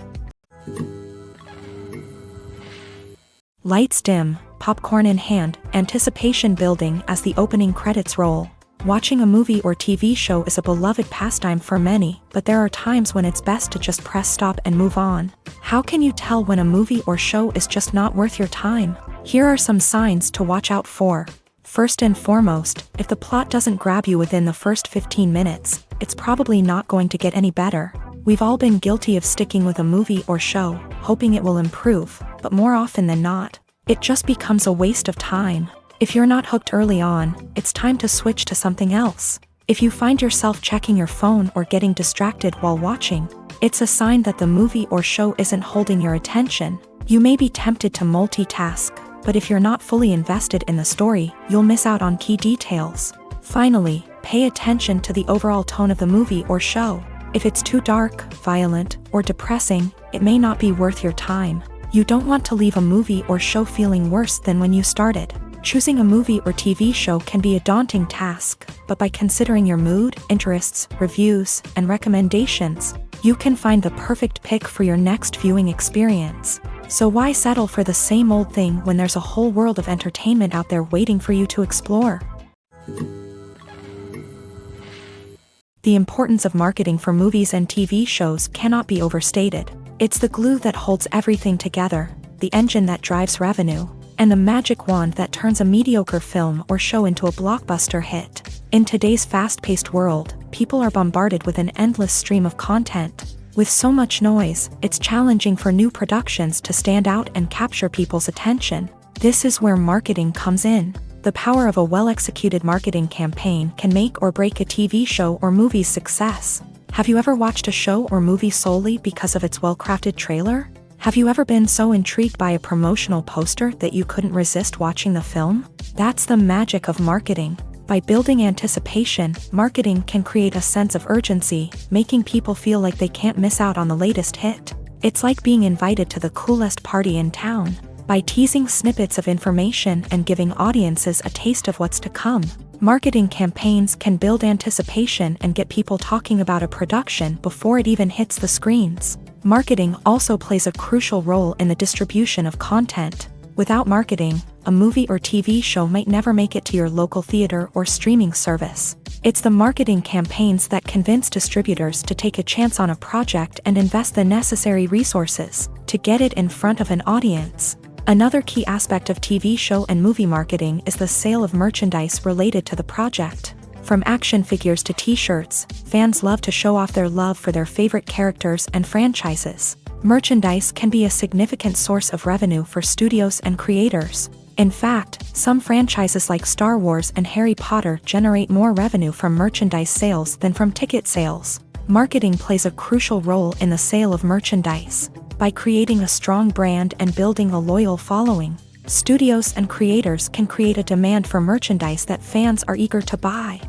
Lights dim, popcorn in hand, anticipation building as the opening credits roll. Watching a movie or TV show is a beloved pastime for many, but there are times when it's best to just press stop and move on. How can you tell when a movie or show is just not worth your time? Here are some signs to watch out for. First and foremost, if the plot doesn't grab you within the first 15 minutes, it's probably not going to get any better. We've all been guilty of sticking with a movie or show, hoping it will improve, but more often than not, it just becomes a waste of time. If you're not hooked early on, it's time to switch to something else. If you find yourself checking your phone or getting distracted while watching, it's a sign that the movie or show isn't holding your attention. You may be tempted to multitask, but if you're not fully invested in the story, you'll miss out on key details. Finally, pay attention to the overall tone of the movie or show. If it's too dark, violent, or depressing, it may not be worth your time. You don't want to leave a movie or show feeling worse than when you started. Choosing a movie or TV show can be a daunting task, but by considering your mood, interests, reviews, and recommendations, you can find the perfect pick for your next viewing experience. So why settle for the same old thing when there's a whole world of entertainment out there waiting for you to explore? The importance of marketing for movies and TV shows cannot be overstated. It's the glue that holds everything together, the engine that drives revenue, and the magic wand that turns a mediocre film or show into a blockbuster hit. In today's fast-paced world, people are bombarded with an endless stream of content. With so much noise, it's challenging for new productions to stand out and capture people's attention. This is where marketing comes in. The power of a well-executed marketing campaign can make or break a TV show or movie's success. Have you ever watched a show or movie solely because of its well-crafted trailer? Have you ever been so intrigued by a promotional poster that you couldn't resist watching the film? That's the magic of marketing. By building anticipation, marketing can create a sense of urgency, making people feel like they can't miss out on the latest hit. It's like being invited to the coolest party in town. By teasing snippets of information and giving audiences a taste of what's to come, marketing campaigns can build anticipation and get people talking about a production before it even hits the screens. Marketing also plays a crucial role in the distribution of content. Without marketing, a movie or TV show might never make it to your local theater or streaming service. It's the marketing campaigns that convince distributors to take a chance on a project and invest the necessary resources to get it in front of an audience. Another key aspect of TV show and movie marketing is the sale of merchandise related to the project. From action figures to t-shirts, fans love to show off their love for their favorite characters and franchises. Merchandise can be a significant source of revenue for studios and creators. In fact, some franchises like Star Wars and Harry Potter generate more revenue from merchandise sales than from ticket sales. Marketing plays a crucial role in the sale of merchandise. By creating a strong brand and building a loyal following, studios and creators can create a demand for merchandise that fans are eager to buy.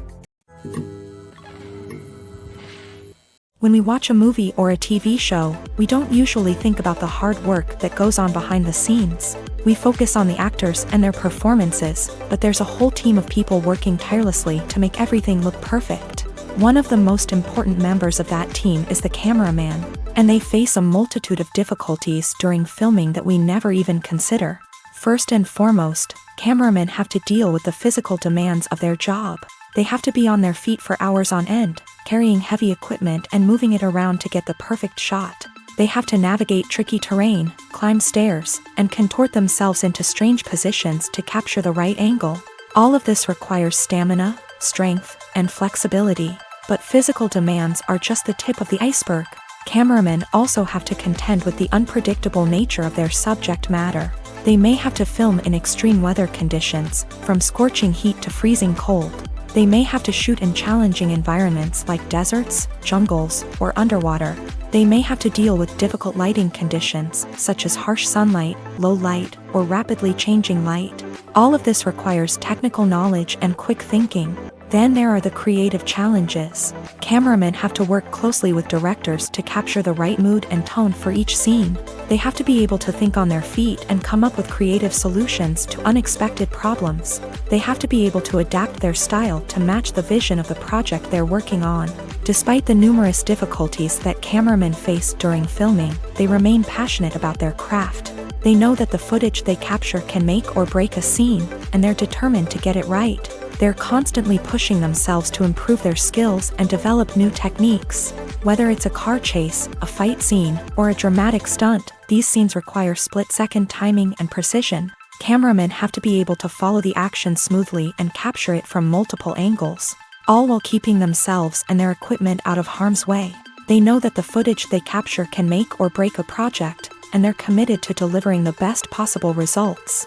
When we watch a movie or a TV show, we don't usually think about the hard work that goes on behind the scenes. We focus on the actors and their performances, but there's a whole team of people working tirelessly to make everything look perfect. One of the most important members of that team is the cameraman, and they face a multitude of difficulties during filming that we never even consider. First and foremost, cameramen have to deal with the physical demands of their job. They have to be on their feet for hours on end, carrying heavy equipment and moving it around to get the perfect shot. They have to navigate tricky terrain, climb stairs, and contort themselves into strange positions to capture the right angle. All of this requires stamina, strength, and flexibility. But physical demands are just the tip of the iceberg. Cameramen also have to contend with the unpredictable nature of their subject matter. They may have to film in extreme weather conditions, from scorching heat to freezing cold. They may have to shoot in challenging environments like deserts, jungles, or underwater. They may have to deal with difficult lighting conditions, such as harsh sunlight, low light, or rapidly changing light. All of this requires technical knowledge and quick thinking. Then there are the creative challenges. Cameramen have to work closely with directors to capture the right mood and tone for each scene. They have to be able to think on their feet and come up with creative solutions to unexpected problems. They have to be able to adapt their style to match the vision of the project they're working on. Despite the numerous difficulties that cameramen face during filming, they remain passionate about their craft. They know that the footage they capture can make or break a scene, and they're determined to get it right. They're constantly pushing themselves to improve their skills and develop new techniques. Whether it's a car chase, a fight scene, or a dramatic stunt, these scenes require split-second timing and precision. Cameramen have to be able to follow the action smoothly and capture it from multiple angles, all while keeping themselves and their equipment out of harm's way. They know that the footage they capture can make or break a project, and they're committed to delivering the best possible results.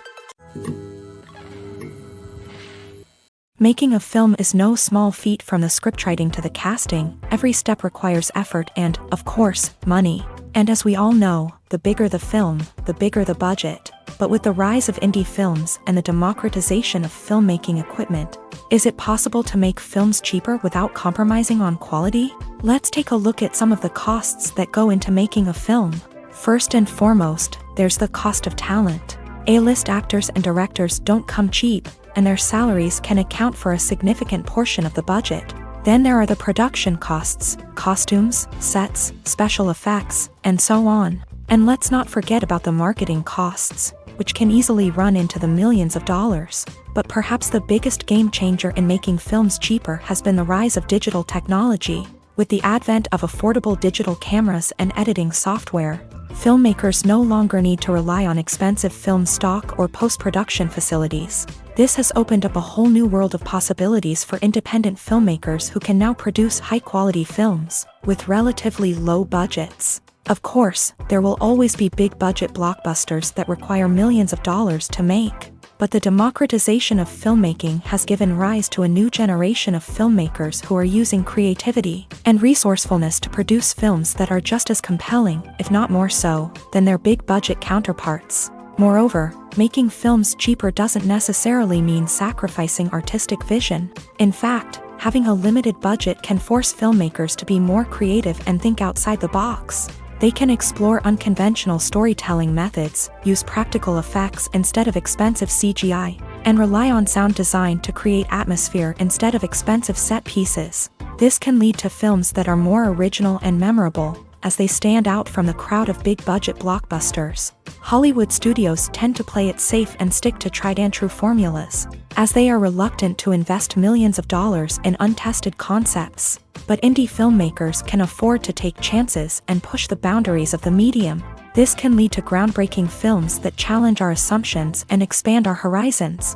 Making a film is no small feat. From the scriptwriting to the casting. Every step requires effort and, of course, money. And as we all know, the bigger the film, the bigger the budget. But with the rise of indie films and the democratization of filmmaking equipment, is it possible to make films cheaper without compromising on quality? Let's take a look at some of the costs that go into making a film. First and foremost, there's the cost of talent. A-list actors and directors don't come cheap, and their salaries can account for a significant portion of the budget. Then there are the production costs, costumes, sets, special effects, and so on. And let's not forget about the marketing costs, which can easily run into the millions of dollars. But perhaps the biggest game changer in making films cheaper has been the rise of digital technology. With the advent of affordable digital cameras and editing software, filmmakers no longer need to rely on expensive film stock or post-production facilities. This has opened up a whole new world of possibilities for independent filmmakers who can now produce high-quality films with relatively low budgets. Of course, there will always be big-budget blockbusters that require millions of dollars to make. But the democratization of filmmaking has given rise to a new generation of filmmakers who are using creativity and resourcefulness to produce films that are just as compelling, if not more so, than their big-budget counterparts. Moreover, making films cheaper doesn't necessarily mean sacrificing artistic vision. In fact, having a limited budget can force filmmakers to be more creative and think outside the box. They can explore unconventional storytelling methods, use practical effects instead of expensive CGI, and rely on sound design to create atmosphere instead of expensive set pieces. This can lead to films that are more original and memorable, as they stand out from the crowd of big-budget blockbusters. Hollywood studios tend to play it safe and stick to tried-and-true formulas, as they are reluctant to invest millions of dollars in untested concepts. But indie filmmakers can afford to take chances and push the boundaries of the medium. This can lead to groundbreaking films that challenge our assumptions and expand our horizons.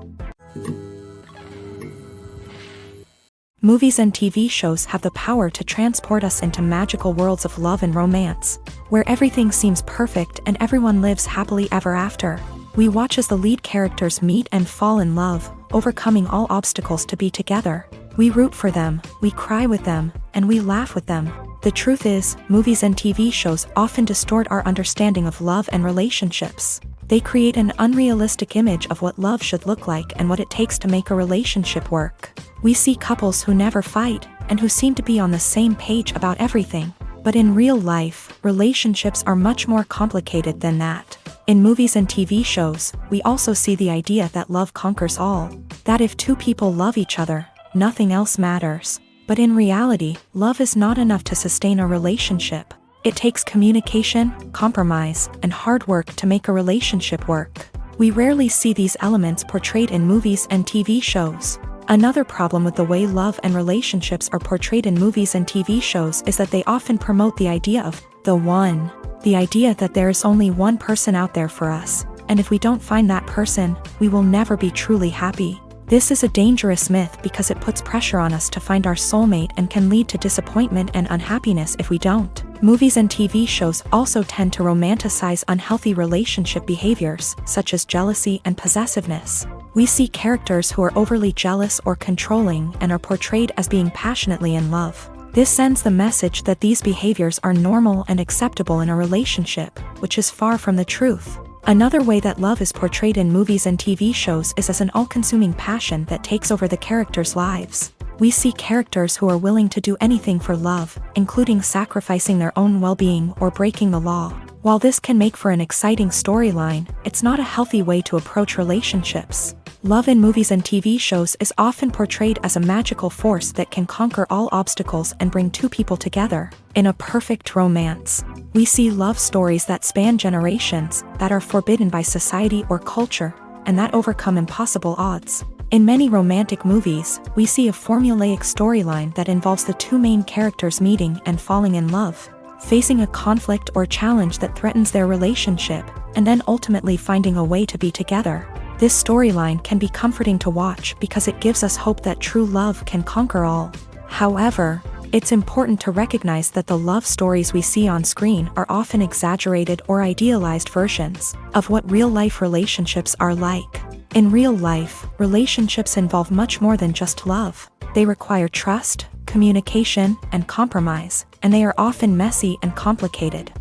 Movies and TV shows have the power to transport us into magical worlds of love and romance, where everything seems perfect and everyone lives happily ever after. We watch as the lead characters meet and fall in love, overcoming all obstacles to be together. We root for them, we cry with them, and we laugh with them. The truth is, movies and TV shows often distort our understanding of love and relationships. They create an unrealistic image of what love should look like and what it takes to make a relationship work. We see couples who never fight, and who seem to be on the same page about everything. But in real life, relationships are much more complicated than that. In movies and TV shows, we also see the idea that love conquers all. That if two people love each other, nothing else matters. But in reality, love is not enough to sustain a relationship. It takes communication, compromise, and hard work to make a relationship work. We rarely see these elements portrayed in movies and TV shows. Another problem with the way love and relationships are portrayed in movies and TV shows is that they often promote the idea of the one. The idea that there is only one person out there for us, and if we don't find that person, we will never be truly happy. This is a dangerous myth because it puts pressure on us to find our soulmate and can lead to disappointment and unhappiness if we don't. Movies and TV shows also tend to romanticize unhealthy relationship behaviors, such as jealousy and possessiveness. We see characters who are overly jealous or controlling and are portrayed as being passionately in love. This sends the message that these behaviors are normal and acceptable in a relationship, which is far from the truth. Another way that love is portrayed in movies and TV shows is as an all-consuming passion that takes over the characters' lives. We see characters who are willing to do anything for love, including sacrificing their own well-being or breaking the law. While this can make for an exciting storyline, it's not a healthy way to approach relationships. Love in movies and TV shows is often portrayed as a magical force that can conquer all obstacles and bring two people together in a perfect romance. We see love stories that span generations, that are forbidden by society or culture, and that overcome impossible odds. In many romantic movies, we see a formulaic storyline that involves the two main characters meeting and falling in love, facing a conflict or challenge that threatens their relationship, and then ultimately finding a way to be together. This storyline can be comforting to watch because it gives us hope that true love can conquer all. However, it's important to recognize that the love stories we see on screen are often exaggerated or idealized versions of what real-life relationships are like. In real life, relationships involve much more than just love. They require trust, communication, and compromise, and they are often messy and complicated.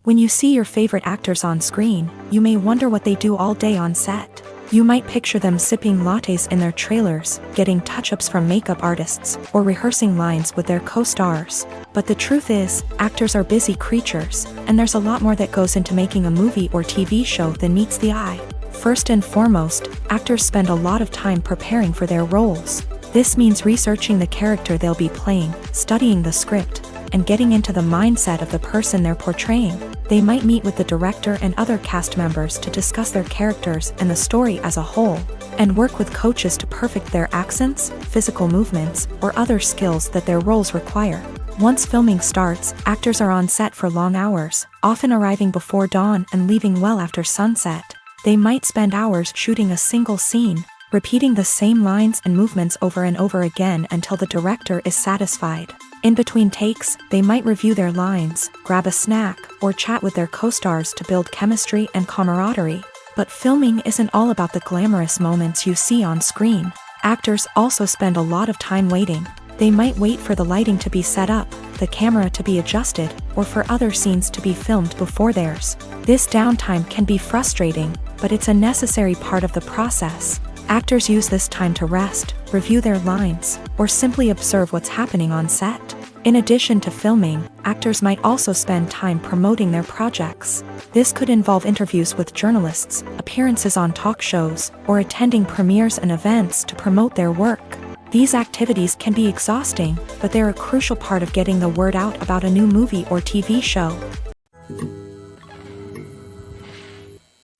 When you see your favorite actors on screen, you may wonder what they do all day on set. You might picture them sipping lattes in their trailers, getting touch-ups from makeup artists, or rehearsing lines with their co-stars. But the truth is, actors are busy creatures, and there's a lot more that goes into making a movie or TV show than meets the eye. First and foremost, actors spend a lot of time preparing for their roles. This means researching the character they'll be playing, studying the script, and getting into the mindset of the person they're portraying. They might meet with the director and other cast members to discuss their characters and the story as a whole, and work with coaches to perfect their accents, physical movements, or other skills that their roles require. Once filming starts, actors are on set for long hours, often arriving before dawn and leaving well after sunset. They might spend hours shooting a single scene, repeating the same lines and movements over and over again until the director is satisfied. In between takes, they might review their lines, grab a snack, or chat with their co-stars to build chemistry and camaraderie. But filming isn't all about the glamorous moments you see on screen. Actors also spend a lot of time waiting. They might wait for the lighting to be set up, the camera to be adjusted, or for other scenes to be filmed before theirs. This downtime can be frustrating, but it's a necessary part of the process. Actors use this time to rest, review their lines, or simply observe what's happening on set. In addition to filming, actors might also spend time promoting their projects. This could involve interviews with journalists, appearances on talk shows, or attending premieres and events to promote their work. These activities can be exhausting, but they're a crucial part of getting the word out about a new movie or TV show.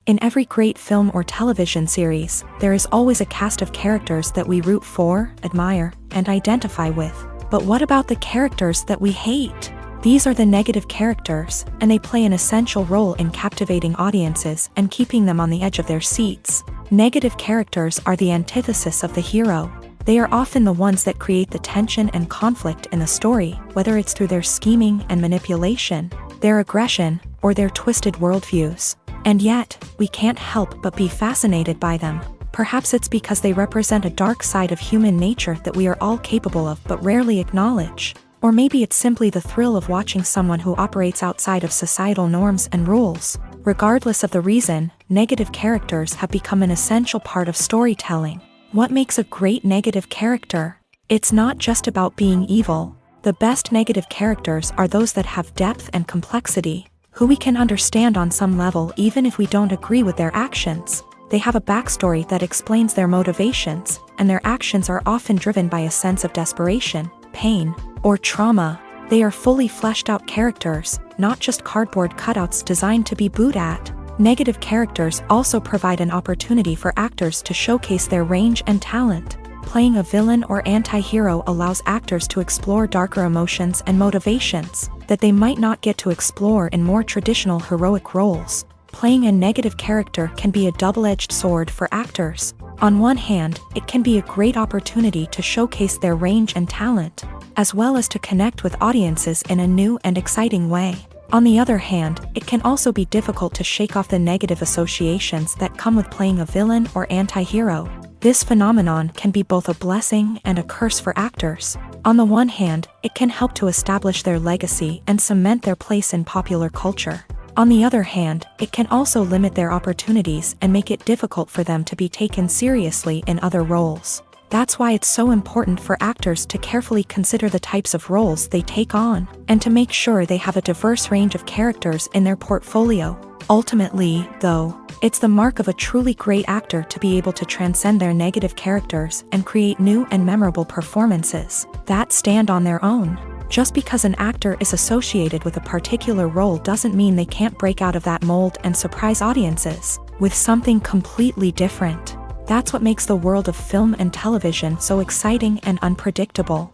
In every great film or television series, there is always a cast of characters that we root for, admire, and identify with. But what about the characters that we hate? These are the negative characters, and they play an essential role in captivating audiences and keeping them on the edge of their seats. Negative characters are the antithesis of the hero. They are often the ones that create the tension and conflict in the story, whether it's through their scheming and manipulation, their aggression, or their twisted worldviews. And yet, we can't help but be fascinated by them. Perhaps it's because they represent a dark side of human nature that we are all capable of but rarely acknowledge. Or maybe it's simply the thrill of watching someone who operates outside of societal norms and rules. Regardless of the reason, negative characters have become an essential part of storytelling. What makes a great negative character? It's not just about being evil. The best negative characters are those that have depth and complexity, who we can understand on some level even if we don't agree with their actions. They have a backstory that explains their motivations, and their actions are often driven by a sense of desperation, pain, or trauma. They are fully fleshed out characters, not just cardboard cutouts designed to be booed at. Negative characters also provide an opportunity for actors to showcase their range and talent. Playing a villain or anti-hero allows actors to explore darker emotions and motivations that they might not get to explore in more traditional heroic roles. Playing a negative character can be a double-edged sword for actors. On one hand, it can be a great opportunity to showcase their range and talent, as well as to connect with audiences in a new and exciting way. On the other hand, it can also be difficult to shake off the negative associations that come with playing a villain or anti-hero. This phenomenon can be both a blessing and a curse for actors. On the one hand, it can help to establish their legacy and cement their place in popular culture. On the other hand, it can also limit their opportunities and make it difficult for them to be taken seriously in other roles. That's why it's so important for actors to carefully consider the types of roles they take on, and to make sure they have a diverse range of characters in their portfolio. Ultimately, though, it's the mark of a truly great actor to be able to transcend their negative characters and create new and memorable performances that stand on their own. Just because an actor is associated with a particular role doesn't mean they can't break out of that mold and surprise audiences with something completely different. That's what makes the world of film and television so exciting and unpredictable.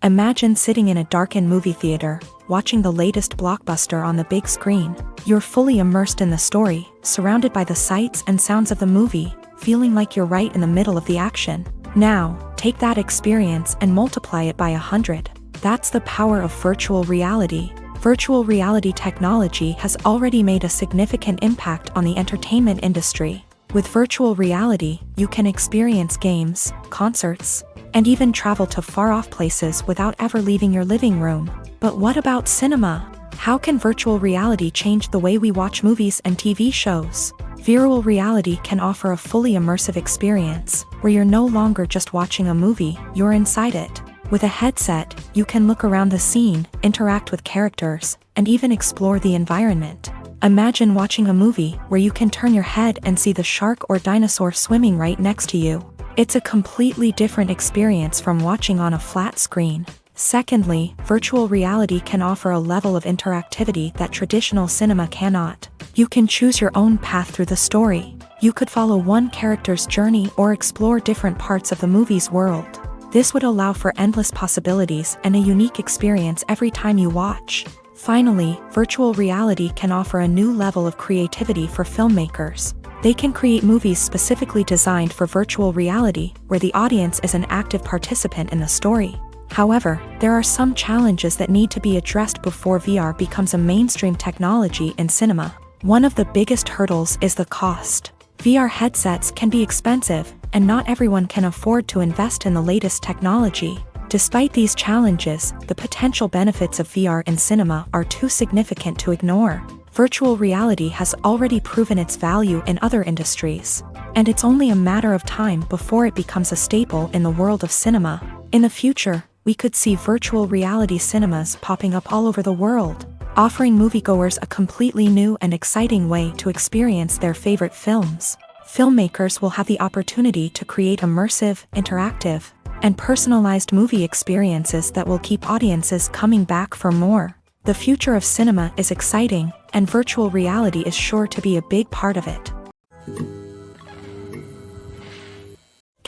Imagine sitting in a darkened movie theater, watching the latest blockbuster on the big screen. You're fully immersed in the story, surrounded by the sights and sounds of the movie, feeling like you're right in the middle of the action. Now, take that experience and multiply it by 100. That's the power of virtual reality. Virtual reality technology has already made a significant impact on the entertainment industry. With virtual reality, you can experience games, concerts, and even travel to far-off places without ever leaving your living room. But what about cinema? How can virtual reality change the way we watch movies and TV shows? Virtual reality can offer a fully immersive experience, where you're no longer just watching a movie, you're inside it. With a headset, you can look around the scene, interact with characters, and even explore the environment. Imagine watching a movie where you can turn your head and see the shark or dinosaur swimming right next to you. It's a completely different experience from watching on a flat screen. Secondly, virtual reality can offer a level of interactivity that traditional cinema cannot. You can choose your own path through the story. You could follow one character's journey or explore different parts of the movie's world. This would allow for endless possibilities and a unique experience every time you watch. Finally, virtual reality can offer a new level of creativity for filmmakers. They can create movies specifically designed for virtual reality, where the audience is an active participant in the story. However, there are some challenges that need to be addressed before VR becomes a mainstream technology in cinema. One of the biggest hurdles is the cost. VR headsets can be expensive, and not everyone can afford to invest in the latest technology. Despite these challenges, the potential benefits of VR in cinema are too significant to ignore. Virtual reality has already proven its value in other industries, and it's only a matter of time before it becomes a staple in the world of cinema. In the future, we could see virtual reality cinemas popping up all over the world, offering moviegoers a completely new and exciting way to experience their favorite films. Filmmakers will have the opportunity to create immersive, interactive, and personalized movie experiences that will keep audiences coming back for more. The future of cinema is exciting, and virtual reality is sure to be a big part of it.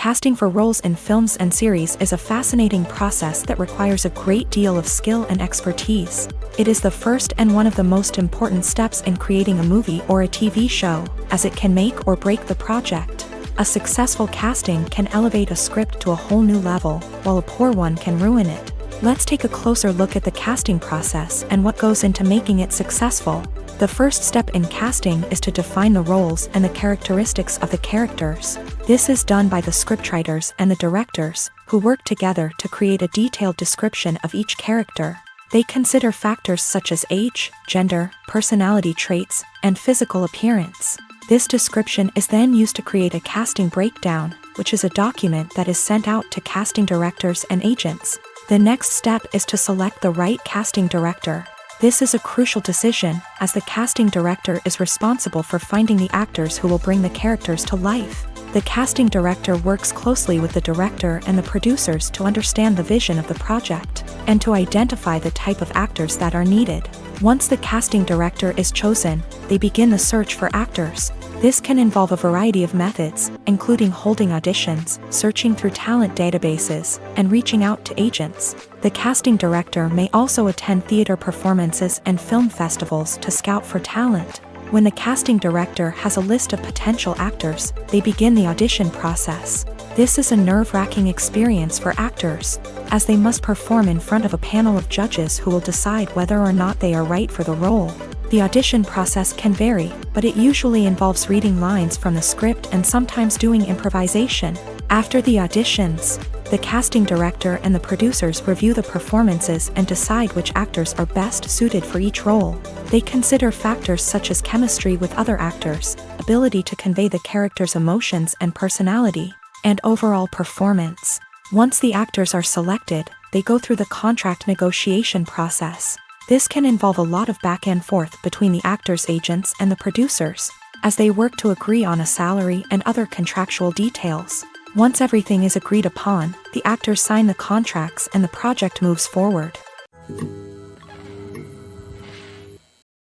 Casting for roles in films and series is a fascinating process that requires a great deal of skill and expertise. It is the first and one of the most important steps in creating a movie or a TV show, as it can make or break the project. A successful casting can elevate a script to a whole new level, while a poor one can ruin it. Let's take a closer look at the casting process and what goes into making it successful. The first step in casting is to define the roles and the characteristics of the characters. This is done by the scriptwriters and the directors, who work together to create a detailed description of each character. They consider factors such as age, gender, personality traits, and physical appearance. This description is then used to create a casting breakdown, which is a document that is sent out to casting directors and agents. The next step is to select the right casting director. This is a crucial decision, as the casting director is responsible for finding the actors who will bring the characters to life. The casting director works closely with the director and the producers to understand the vision of the project, and to identify the type of actors that are needed. Once the casting director is chosen, they begin the search for actors. This can involve a variety of methods, including holding auditions, searching through talent databases, and reaching out to agents. The casting director may also attend theater performances and film festivals to scout for talent. When the casting director has a list of potential actors, they begin the audition process. This is a nerve-wracking experience for actors, as they must perform in front of a panel of judges who will decide whether or not they are right for the role. The audition process can vary, but it usually involves reading lines from the script and sometimes doing improvisation. After the auditions, the casting director and the producers review the performances and decide which actors are best suited for each role. They consider factors such as chemistry with other actors, ability to convey the character's emotions and personality, and overall performance. Once the actors are selected, they go through the contract negotiation process. This can involve a lot of back and forth between the actors' agents and the producers, as they work to agree on a salary and other contractual details. Once everything is agreed upon, the actors sign the contracts and the project moves forward.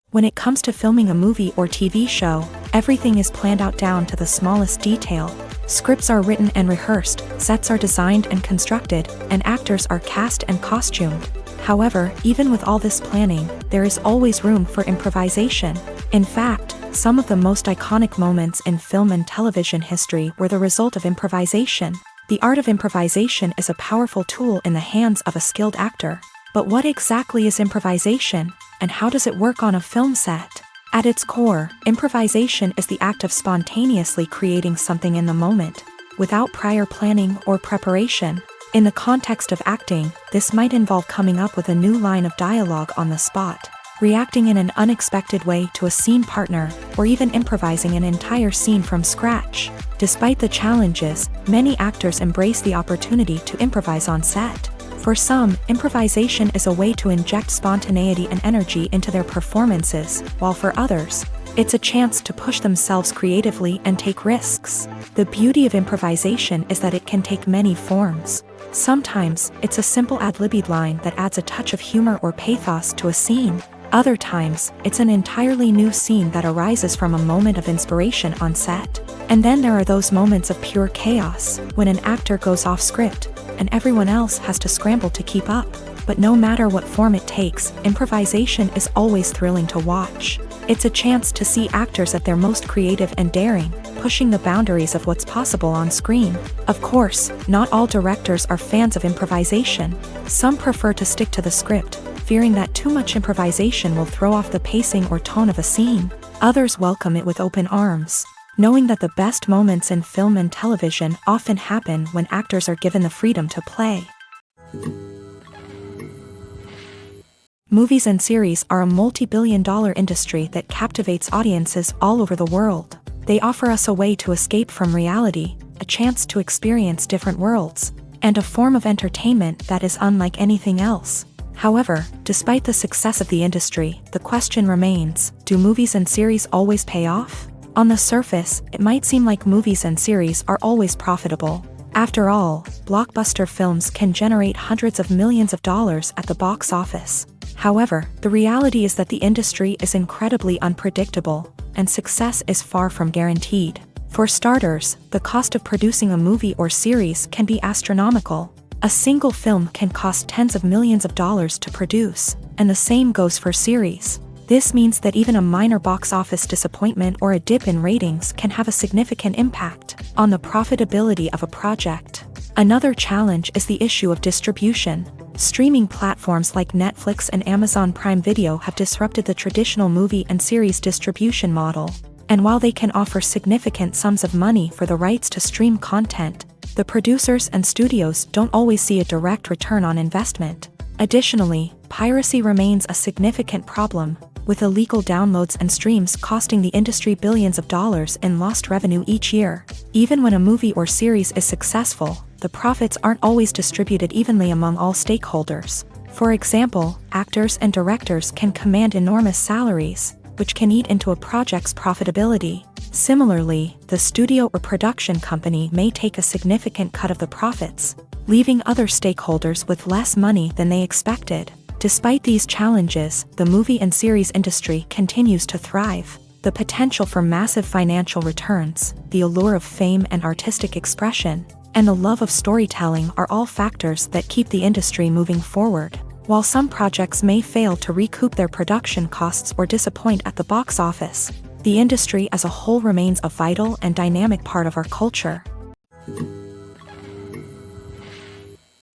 When it comes to filming a movie or TV show, everything is planned out down to the smallest detail. Scripts are written and rehearsed, sets are designed and constructed, and actors are cast and costumed. However, even with all this planning, there is always room for improvisation. In fact, some of the most iconic moments in film and television history were the result of improvisation. The art of improvisation is a powerful tool in the hands of a skilled actor. But what exactly is improvisation, and how does it work on a film set? At its core, improvisation is the act of spontaneously creating something in the moment, without prior planning or preparation. In the context of acting, this might involve coming up with a new line of dialogue on the spot. reacting in an unexpected way to a scene partner, or even improvising an entire scene from scratch. Despite the challenges, many actors embrace the opportunity to improvise on set. For some, improvisation is a way to inject spontaneity and energy into their performances, while for others, it's a chance to push themselves creatively and take risks. The beauty of improvisation is that it can take many forms. Sometimes, it's a simple ad-libbed line that adds a touch of humor or pathos to a scene. Other times, it's an entirely new scene that arises from a moment of inspiration on set. And then there are those moments of pure chaos, when an actor goes off script, and everyone else has to scramble to keep up. But no matter what form it takes, improvisation is always thrilling to watch. It's a chance to see actors at their most creative and daring, pushing the boundaries of what's possible on screen. Of course, not all directors are fans of improvisation. Some prefer to stick to the script, fearing that too much improvisation will throw off the pacing or tone of a scene. Others welcome it with open arms, knowing that the best moments in film and television often happen when actors are given the freedom to play. Movies and series are a multi-billion-dollar industry that captivates audiences all over the world. They offer us a way to escape from reality, a chance to experience different worlds, and a form of entertainment that is unlike anything else. However, despite the success of the industry, the question remains, do movies and series always pay off? On the surface, it might seem like movies and series are always profitable. After all, blockbuster films can generate hundreds of millions of dollars at the box office. However, the reality is that the industry is incredibly unpredictable, and success is far from guaranteed. For starters, the cost of producing a movie or series can be astronomical. A single film can cost tens of millions of dollars to produce, and the same goes for series. This means that even a minor box office disappointment or a dip in ratings can have a significant impact on the profitability of a project. Another challenge is the issue of distribution. Streaming platforms like Netflix and Amazon Prime Video have disrupted the traditional movie and series distribution model. And while they can offer significant sums of money for the rights to stream content, the producers and studios don't always see a direct return on investment. Additionally, piracy remains a significant problem, with illegal downloads and streams costing the industry billions of dollars in lost revenue each year. Even when a movie or series is successful, the profits aren't always distributed evenly among all stakeholders. For example, actors and directors can command enormous salaries, which can eat into a project's profitability. Similarly, the studio or production company may take a significant cut of the profits, leaving other stakeholders with less money than they expected. Despite these challenges, the movie and series industry continues to thrive. The potential for massive financial returns, the allure of fame and artistic expression, and the love of storytelling are all factors that keep the industry moving forward. While some projects may fail to recoup their production costs or disappoint at the box office, the industry as a whole remains a vital and dynamic part of our culture.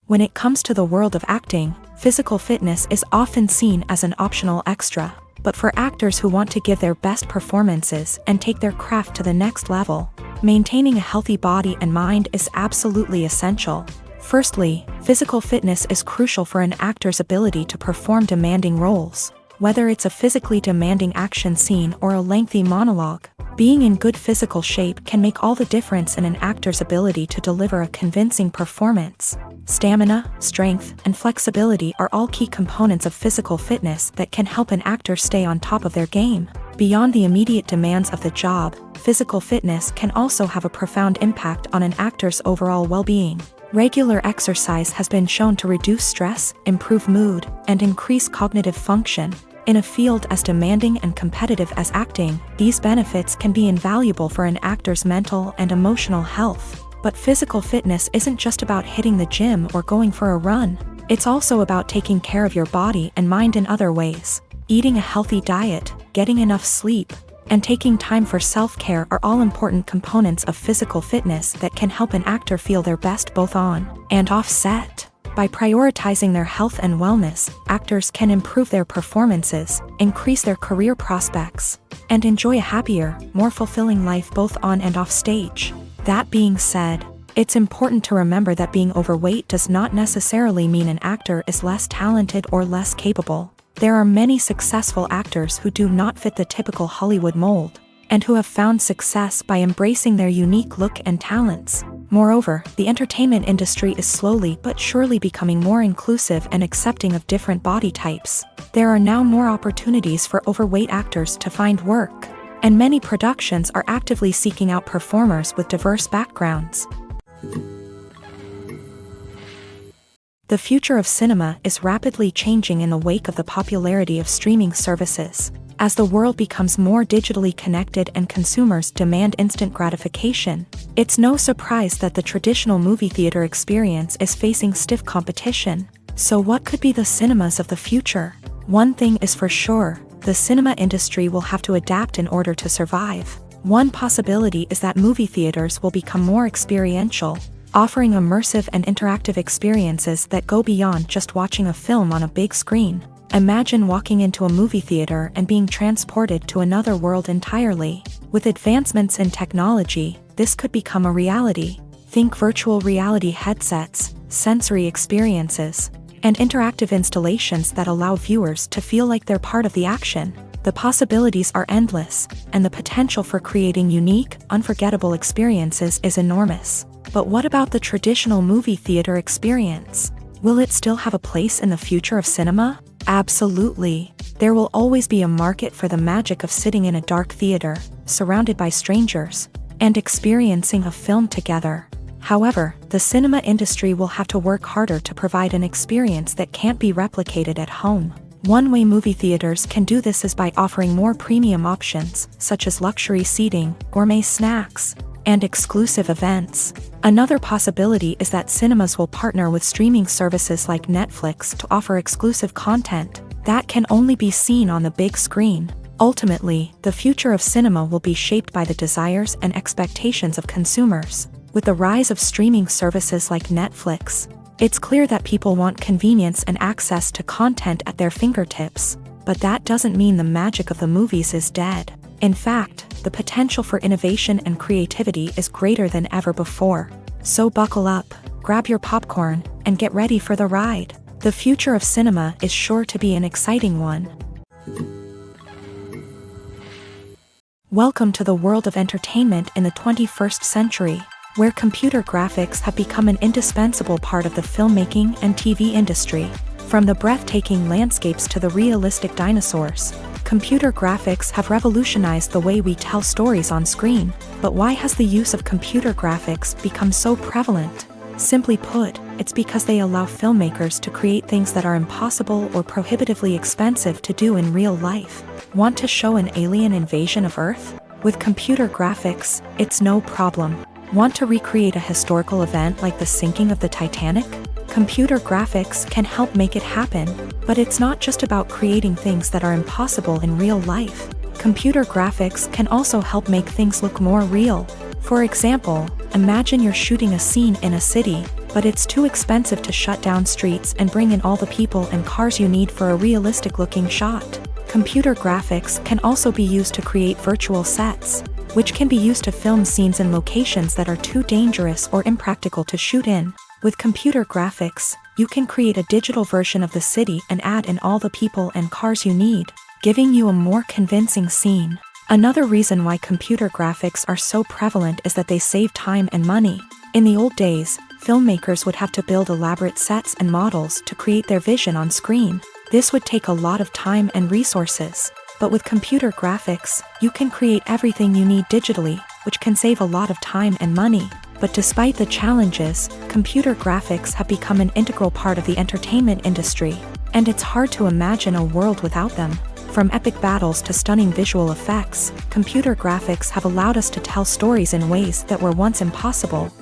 When it comes to the world of acting, physical fitness is often seen as an optional extra. But for actors who want to give their best performances and take their craft to the next level, maintaining a healthy body and mind is absolutely essential. Firstly, physical fitness is crucial for an actor's ability to perform demanding roles. Whether it's a physically demanding action scene or a lengthy monologue, being in good physical shape can make all the difference in an actor's ability to deliver a convincing performance. Stamina, strength, and flexibility are all key components of physical fitness that can help an actor stay on top of their game. Beyond the immediate demands of the job, physical fitness can also have a profound impact on an actor's overall well-being. Regular exercise has been shown to reduce stress, improve mood, and increase cognitive function. In a field as demanding and competitive as acting, these benefits can be invaluable for an actor's mental and emotional health. But physical fitness isn't just about hitting the gym or going for a run. It's also about taking care of your body and mind in other ways. Eating a healthy diet, getting enough sleep, and taking time for self-care are all important components of physical fitness that can help an actor feel their best both on and off set. By prioritizing their health and wellness, actors can improve their performances, increase their career prospects, and enjoy a happier, more fulfilling life both on and off stage. That being said, it's important to remember that being overweight does not necessarily mean an actor is less talented or less capable. There are many successful actors who do not fit the typical Hollywood mold, and who have found success by embracing their unique look and talents. Moreover, the entertainment industry is slowly but surely becoming more inclusive and accepting of different body types. There are now more opportunities for overweight actors to find work, and many productions are actively seeking out performers with diverse backgrounds. The future of cinema is rapidly changing in the wake of the popularity of streaming services. As the world becomes more digitally connected and consumers demand instant gratification, it's no surprise that the traditional movie theater experience is facing stiff competition. So what could be the cinemas of the future? One thing is for sure, the cinema industry will have to adapt in order to survive. One possibility is that movie theaters will become more experiential, offering immersive and interactive experiences that go beyond just watching a film on a big screen. Imagine walking into a movie theater and being transported to another world entirely. With advancements in technology, this could become a reality. Think virtual reality headsets, sensory experiences, and interactive installations that allow viewers to feel like they're part of the action. The possibilities are endless, and the potential for creating unique, unforgettable experiences is enormous. But what about the traditional movie theater experience? Will it still have a place in the future of cinema? Absolutely. There will always be a market for the magic of sitting in a dark theater, surrounded by strangers, and experiencing a film together. However, the cinema industry will have to work harder to provide an experience that can't be replicated at home. One way movie theaters can do this is by offering more premium options, such as luxury seating, gourmet snacks, and exclusive events. Another possibility is that cinemas will partner with streaming services like Netflix to offer exclusive content that can only be seen on the big screen. Ultimately, the future of cinema will be shaped by the desires and expectations of consumers. With the rise of streaming services like Netflix, it's clear that people want convenience and access to content at their fingertips. But that doesn't mean the magic of the movies is dead. In fact, the potential for innovation and creativity is greater than ever before. So buckle up, grab your popcorn, and get ready for the ride. The future of cinema is sure to be an exciting one. Welcome to the world of entertainment in the 21st century, where computer graphics have become an indispensable part of the filmmaking and TV industry. From the breathtaking landscapes to the realistic dinosaurs, computer graphics have revolutionized the way we tell stories on screen. But why has the use of computer graphics become so prevalent? Simply put, it's because they allow filmmakers to create things that are impossible or prohibitively expensive to do in real life. Want to show an alien invasion of Earth? With computer graphics, it's no problem. Want to recreate a historical event like the sinking of the Titanic? Computer graphics can help make it happen. But it's not just about creating things that are impossible in real life. Computer graphics can also help make things look more real. For example, imagine you're shooting a scene in a city, but it's too expensive to shut down streets and bring in all the people and cars you need for a realistic-looking shot. Computer graphics can also be used to create virtual sets, which can be used to film scenes in locations that are too dangerous or impractical to shoot in. With computer graphics, you can create a digital version of the city and add in all the people and cars you need, giving you a more convincing scene. Another reason why computer graphics are so prevalent is that they save time and money. In the old days, filmmakers would have to build elaborate sets and models to create their vision on screen. This would take a lot of time and resources. But with computer graphics, you can create everything you need digitally, which can save a lot of time and money. But despite the challenges, computer graphics have become an integral part of the entertainment industry, and it's hard to imagine a world without them. From epic battles to stunning visual effects, computer graphics have allowed us to tell stories in ways that were once impossible.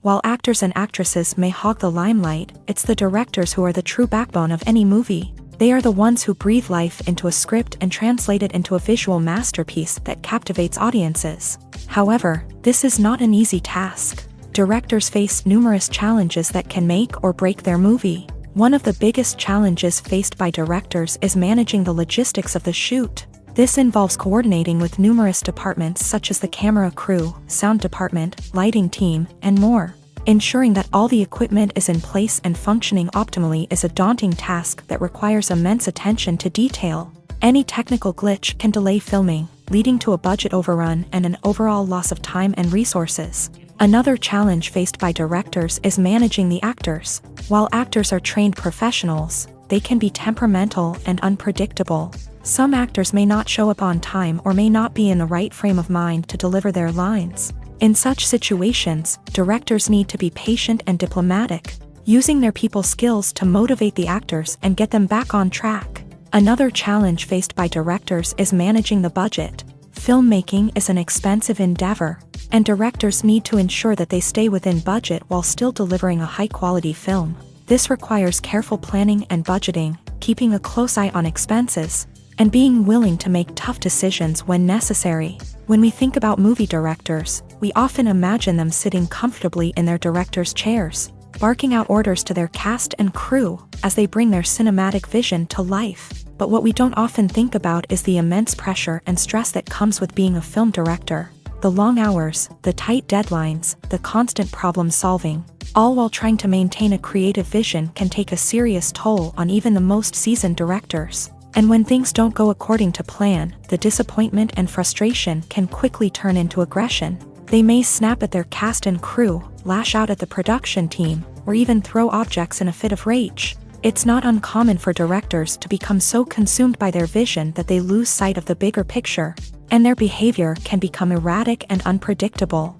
While actors and actresses may hog the limelight, it's the directors who are the true backbone of any movie. They are the ones who breathe life into a script and translate it into a visual masterpiece that captivates audiences. However, this is not an easy task. Directors face numerous challenges that can make or break their movie. One of the biggest challenges faced by directors is managing the logistics of the shoot. This involves coordinating with numerous departments such as the camera crew, sound department, lighting team, and more. Ensuring that all the equipment is in place and functioning optimally is a daunting task that requires immense attention to detail. Any technical glitch can delay filming, leading to a budget overrun and an overall loss of time and resources. Another challenge faced by directors is managing the actors. While actors are trained professionals, they can be temperamental and unpredictable. Some actors may not show up on time or may not be in the right frame of mind to deliver their lines. In such situations, directors need to be patient and diplomatic, using their people skills to motivate the actors and get them back on track. Another challenge faced by directors is managing the budget. Filmmaking is an expensive endeavor, and directors need to ensure that they stay within budget while still delivering a high-quality film. This requires careful planning and budgeting, keeping a close eye on expenses, and being willing to make tough decisions when necessary. When we think about movie directors, we often imagine them sitting comfortably in their director's chairs, barking out orders to their cast and crew as they bring their cinematic vision to life. But what we don't often think about is the immense pressure and stress that comes with being a film director. The long hours, the tight deadlines, the constant problem solving, all while trying to maintain a creative vision can take a serious toll on even the most seasoned directors. And when things don't go according to plan, the disappointment and frustration can quickly turn into aggression. They may snap at their cast and crew, lash out at the production team, or even throw objects in a fit of rage. It's not uncommon for directors to become so consumed by their vision that they lose sight of the bigger picture, and their behavior can become erratic and unpredictable.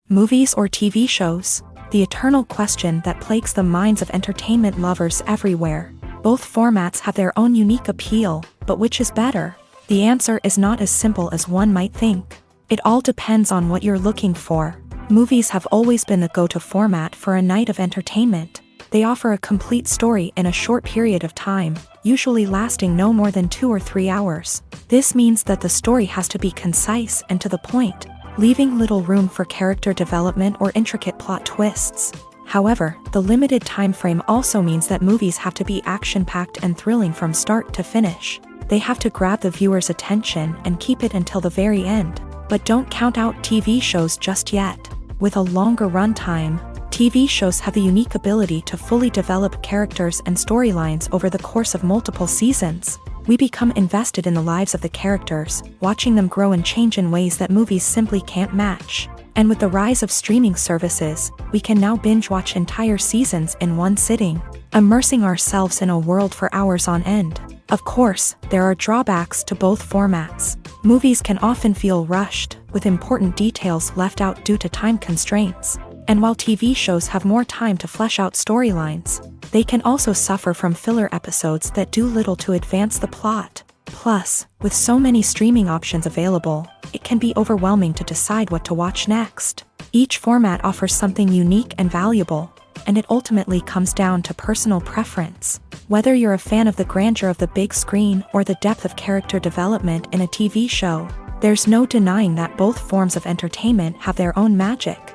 Movies or TV shows? The eternal question that plagues the minds of entertainment lovers everywhere. Both formats have their own unique appeal, but which is better? The answer is not as simple as one might think. It all depends on what you're looking for. Movies have always been the go-to format for a night of entertainment. They offer a complete story in a short period of time, usually lasting no more than 2 or 3 hours. This means that the story has to be concise and to the point, leaving little room for character development or intricate plot twists. However, the limited time frame also means that movies have to be action-packed and thrilling from start to finish. They have to grab the viewer's attention and keep it until the very end. But don't count out TV shows just yet. With a longer runtime, TV shows have the unique ability to fully develop characters and storylines over the course of multiple seasons. We become invested in the lives of the characters, watching them grow and change in ways that movies simply can't match. And with the rise of streaming services, we can now binge-watch entire seasons in one sitting, immersing ourselves in a world for hours on end. Of course, there are drawbacks to both formats. Movies can often feel rushed, with important details left out due to time constraints. And while TV shows have more time to flesh out storylines, they can also suffer from filler episodes that do little to advance the plot. Plus, with so many streaming options available, it can be overwhelming to decide what to watch next. Each format offers something unique and valuable, and it ultimately comes down to personal preference. Whether you're a fan of the grandeur of the big screen or the depth of character development in a TV show, there's no denying that both forms of entertainment have their own magic.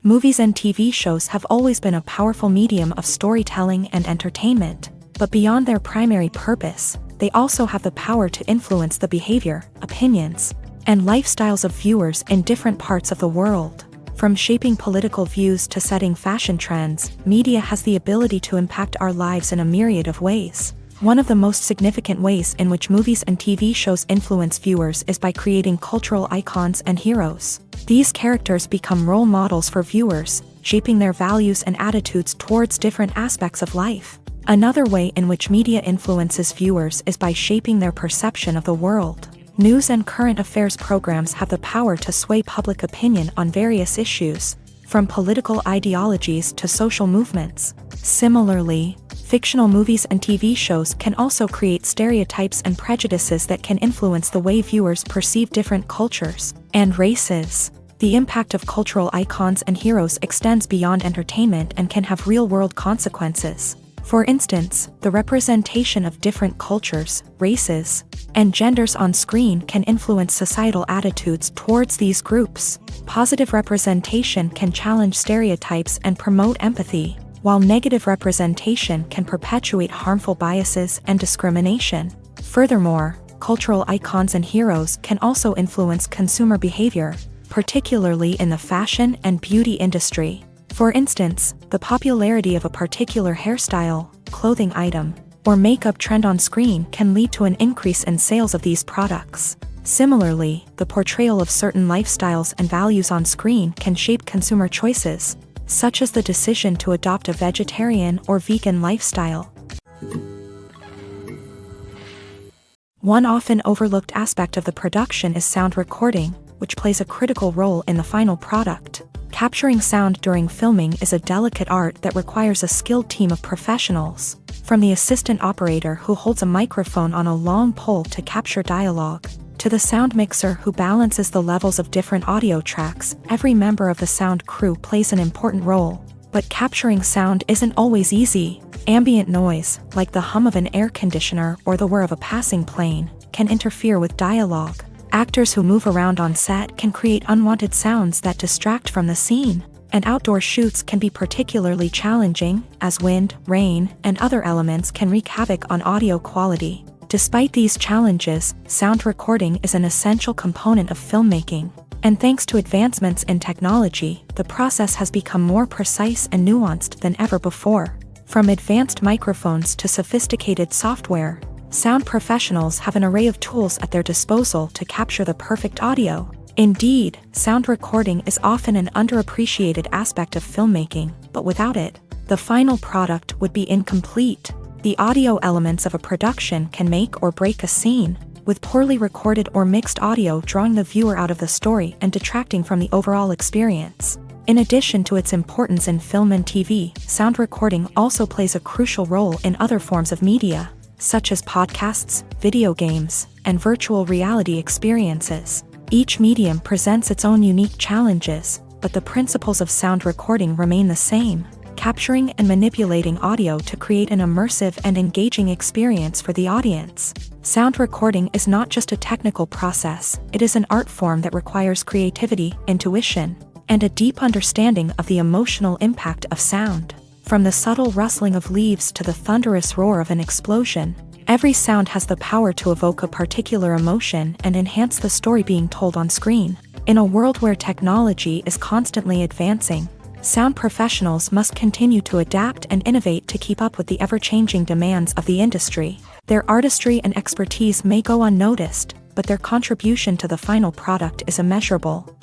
Movies and TV shows have always been a powerful medium of storytelling and entertainment, but beyond their primary purpose, they also have the power to influence the behavior, opinions, and lifestyles of viewers in different parts of the world. From shaping political views to setting fashion trends, media has the ability to impact our lives in a myriad of ways. One of the most significant ways in which movies and TV shows influence viewers is by creating cultural icons and heroes. These characters become role models for viewers, shaping their values and attitudes towards different aspects of life. Another way in which media influences viewers is by shaping their perception of the world. News and current affairs programs have the power to sway public opinion on various issues, from political ideologies to social movements. Similarly, fictional movies and TV shows can also create stereotypes and prejudices that can influence the way viewers perceive different cultures and races. The impact of cultural icons and heroes extends beyond entertainment and can have real-world consequences. For instance, the representation of different cultures, races, and genders on screen can influence societal attitudes towards these groups. Positive representation can challenge stereotypes and promote empathy, while negative representation can perpetuate harmful biases and discrimination. Furthermore, cultural icons and heroes can also influence consumer behavior, particularly in the fashion and beauty industry. For instance, the popularity of a particular hairstyle, clothing item, or makeup trend on screen can lead to an increase in sales of these products. Similarly, the portrayal of certain lifestyles and values on screen can shape consumer choices, such as the decision to adopt a vegetarian or vegan lifestyle. One often overlooked aspect of the production is sound recording, which plays a critical role in the final product. Capturing sound during filming is a delicate art that requires a skilled team of professionals, from the assistant operator who holds a microphone on a long pole to capture dialogue, to the sound mixer who balances the levels of different audio tracks. Every member of the sound crew plays an important role. But capturing sound isn't always easy. Ambient noise, like the hum of an air conditioner or the whir of a passing plane, can interfere with dialogue. Actors who move around on set can create unwanted sounds that distract from the scene. And outdoor shoots can be particularly challenging, as wind, rain, and other elements can wreak havoc on audio quality. Despite these challenges, sound recording is an essential component of filmmaking. And thanks to advancements in technology, the process has become more precise and nuanced than ever before. From advanced microphones to sophisticated software, sound professionals have an array of tools at their disposal to capture the perfect audio. Indeed, sound recording is often an underappreciated aspect of filmmaking, but without it, the final product would be incomplete. The audio elements of a production can make or break a scene, with poorly recorded or mixed audio drawing the viewer out of the story and detracting from the overall experience. In addition to its importance in film and TV, sound recording also plays a crucial role in other forms of media, such as podcasts, video games, and virtual reality experiences. Each medium presents its own unique challenges, but the principles of sound recording remain the same: capturing and manipulating audio to create an immersive and engaging experience for the audience. Sound recording is not just a technical process, it is an art form that requires creativity, intuition, and a deep understanding of the emotional impact of sound. From the subtle rustling of leaves to the thunderous roar of an explosion, every sound has the power to evoke a particular emotion and enhance the story being told on screen. In a world where technology is constantly advancing, sound professionals must continue to adapt and innovate to keep up with the ever-changing demands of the industry. Their artistry and expertise may go unnoticed, but their contribution to the final product is immeasurable.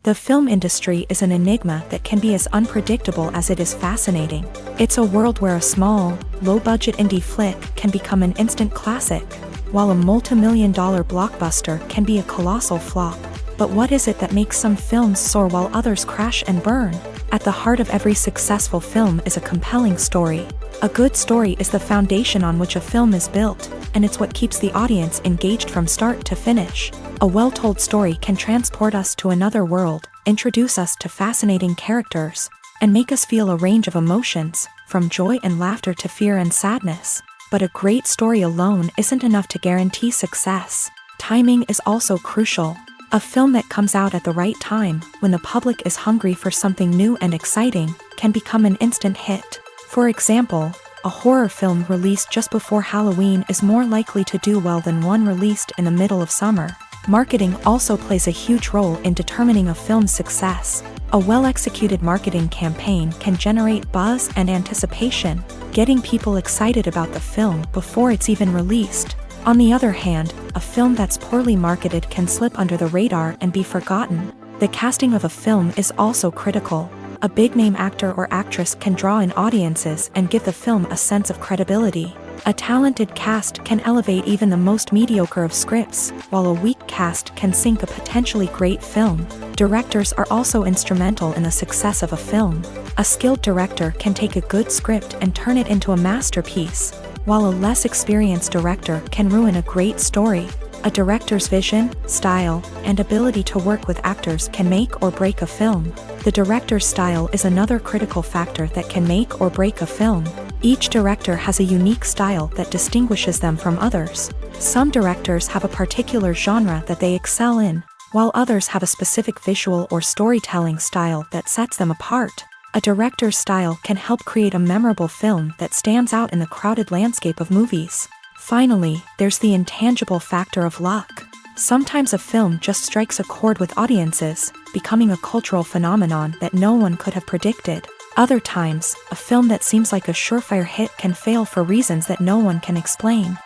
The film industry is an enigma that can be as unpredictable as it is fascinating. It's a world where a small, low-budget indie flick can become an instant classic, while a multi-million-dollar blockbuster can be a colossal flop. But what is it that makes some films soar while others crash and burn? At the heart of every successful film is a compelling story. A good story is the foundation on which a film is built, and it's what keeps the audience engaged from start to finish. A well-told story can transport us to another world, introduce us to fascinating characters, and make us feel a range of emotions, from joy and laughter to fear and sadness. But a great story alone isn't enough to guarantee success. Timing is also crucial. A film that comes out at the right time, when the public is hungry for something new and exciting, can become an instant hit. For example, a horror film released just before Halloween is more likely to do well than one released in the middle of summer. Marketing also plays a huge role in determining a film's success. A well-executed marketing campaign can generate buzz and anticipation, getting people excited about the film before it's even released. On the other hand, a film that's poorly marketed can slip under the radar and be forgotten. The casting of a film is also critical. A big-name actor or actress can draw in audiences and give the film a sense of credibility. A talented cast can elevate even the most mediocre of scripts, while a weak cast can sink a potentially great film. Directors are also instrumental in the success of a film. A skilled director can take a good script and turn it into a masterpiece, while a less experienced director can ruin a great story. A director's vision, style, and ability to work with actors can make or break a film. The director's style is another critical factor that can make or break a film. Each director has a unique style that distinguishes them from others. Some directors have a particular genre that they excel in, while others have a specific visual or storytelling style that sets them apart. A director's style can help create a memorable film that stands out in the crowded landscape of movies. Finally, there's the intangible factor of luck. Sometimes a film just strikes a chord with audiences, becoming a cultural phenomenon that no one could have predicted. Other times, a film that seems like a surefire hit can fail for reasons that no one can explain.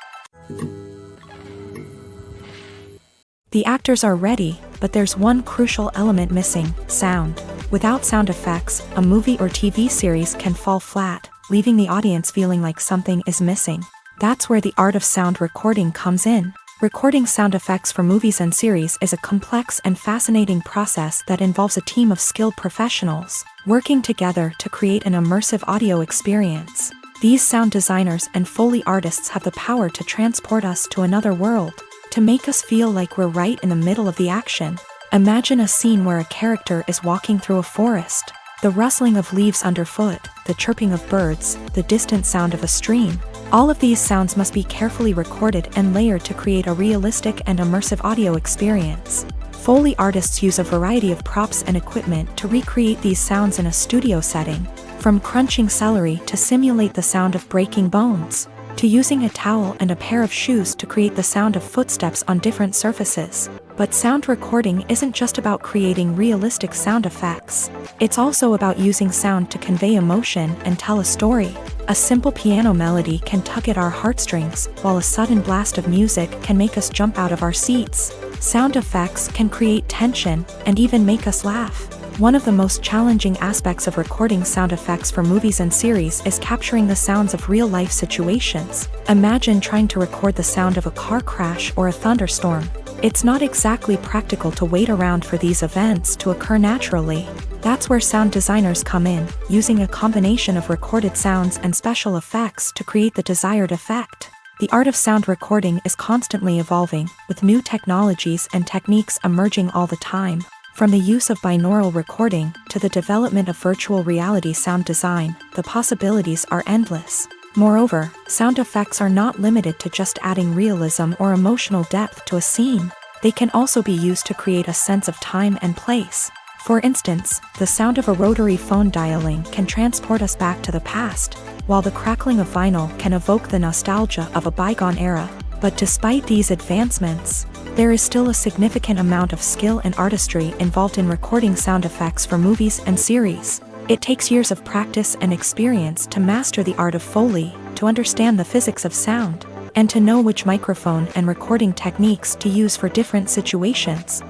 The actors are ready, but there's one crucial element missing: sound. Without sound effects, a movie or TV series can fall flat, leaving the audience feeling like something is missing. That's where the art of sound recording comes in. Recording sound effects for movies and series is a complex and fascinating process that involves a team of skilled professionals working together to create an immersive audio experience. These sound designers and Foley artists have the power to transport us to another world, to make us feel like we're right in the middle of the action. Imagine a scene where a character is walking through a forest. The rustling of leaves underfoot, the chirping of birds, the distant sound of a stream. All of these sounds must be carefully recorded and layered to create a realistic and immersive audio experience. Foley artists use a variety of props and equipment to recreate these sounds in a studio setting, from crunching celery to simulate the sound of breaking bones, to using a towel and a pair of shoes to create the sound of footsteps on different surfaces. But sound recording isn't just about creating realistic sound effects. It's also about using sound to convey emotion and tell a story. A simple piano melody can tug at our heartstrings, while a sudden blast of music can make us jump out of our seats. Sound effects can create tension and even make us laugh. One of the most challenging aspects of recording sound effects for movies and series is capturing the sounds of real-life situations. Imagine trying to record the sound of a car crash or a thunderstorm. It's not exactly practical to wait around for these events to occur naturally. That's where sound designers come in, using a combination of recorded sounds and special effects to create the desired effect. The art of sound recording is constantly evolving, with new technologies and techniques emerging all the time. From the use of binaural recording to the development of virtual reality sound design, the possibilities are endless. Moreover, sound effects are not limited to just adding realism or emotional depth to a scene. They can also be used to create a sense of time and place. For instance, the sound of a rotary phone dialing can transport us back to the past, while the crackling of vinyl can evoke the nostalgia of a bygone era. But despite these advancements, there is still a significant amount of skill and artistry involved in recording sound effects for movies and series. It takes years of practice and experience to master the art of Foley, to understand the physics of sound, and to know which microphone and recording techniques to use for different situations.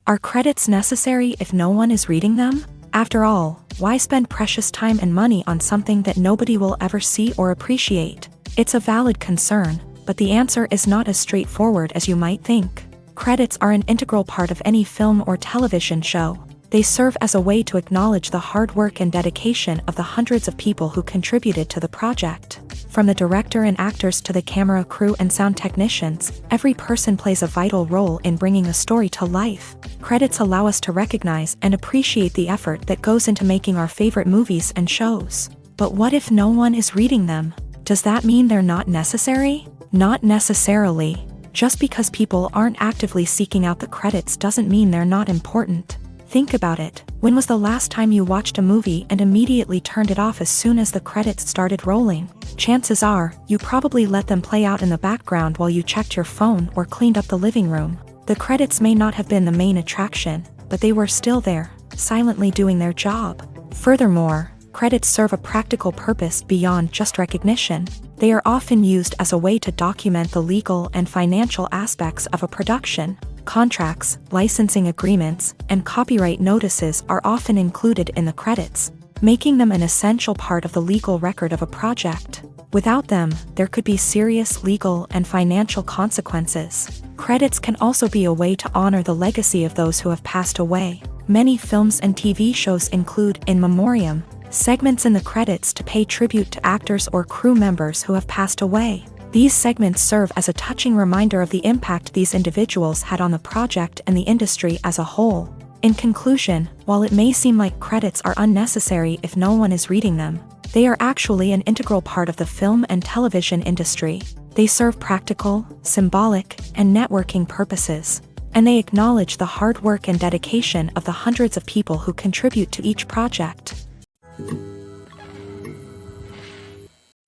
Are credits necessary if no one is reading them? After all, why spend precious time and money on something that nobody will ever see or appreciate? It's a valid concern, but the answer is not as straightforward as you might think. Credits are an integral part of any film or television show. They serve as a way to acknowledge the hard work and dedication of the hundreds of people who contributed to the project. From the director and actors to the camera crew and sound technicians, every person plays a vital role in bringing a story to life. Credits allow us to recognize and appreciate the effort that goes into making our favorite movies and shows. But what if no one is reading them? Does that mean they're not necessary? Not necessarily. Just because people aren't actively seeking out the credits doesn't mean they're not important. Think about it. When was the last time you watched a movie and immediately turned it off as soon as the credits started rolling? Chances are, you probably let them play out in the background while you checked your phone or cleaned up the living room. The credits may not have been the main attraction, but they were still there, silently doing their job. Furthermore, credits serve a practical purpose beyond just recognition. They are often used as a way to document the legal and financial aspects of a production. Contracts, licensing agreements, and copyright notices are often included in the credits, making them an essential part of the legal record of a project. Without them, there could be serious legal and financial consequences. Credits can also be a way to honor the legacy of those who have passed away. Many films and TV shows include in memoriam segments in the credits to pay tribute to actors or crew members who have passed away. These segments serve as a touching reminder of the impact these individuals had on the project and the industry as a whole. In conclusion, while it may seem like credits are unnecessary if no one is reading them, they are actually an integral part of the film and television industry. They serve practical, symbolic, and networking purposes. and they acknowledge the hard work and dedication of the hundreds of people who contribute to each project.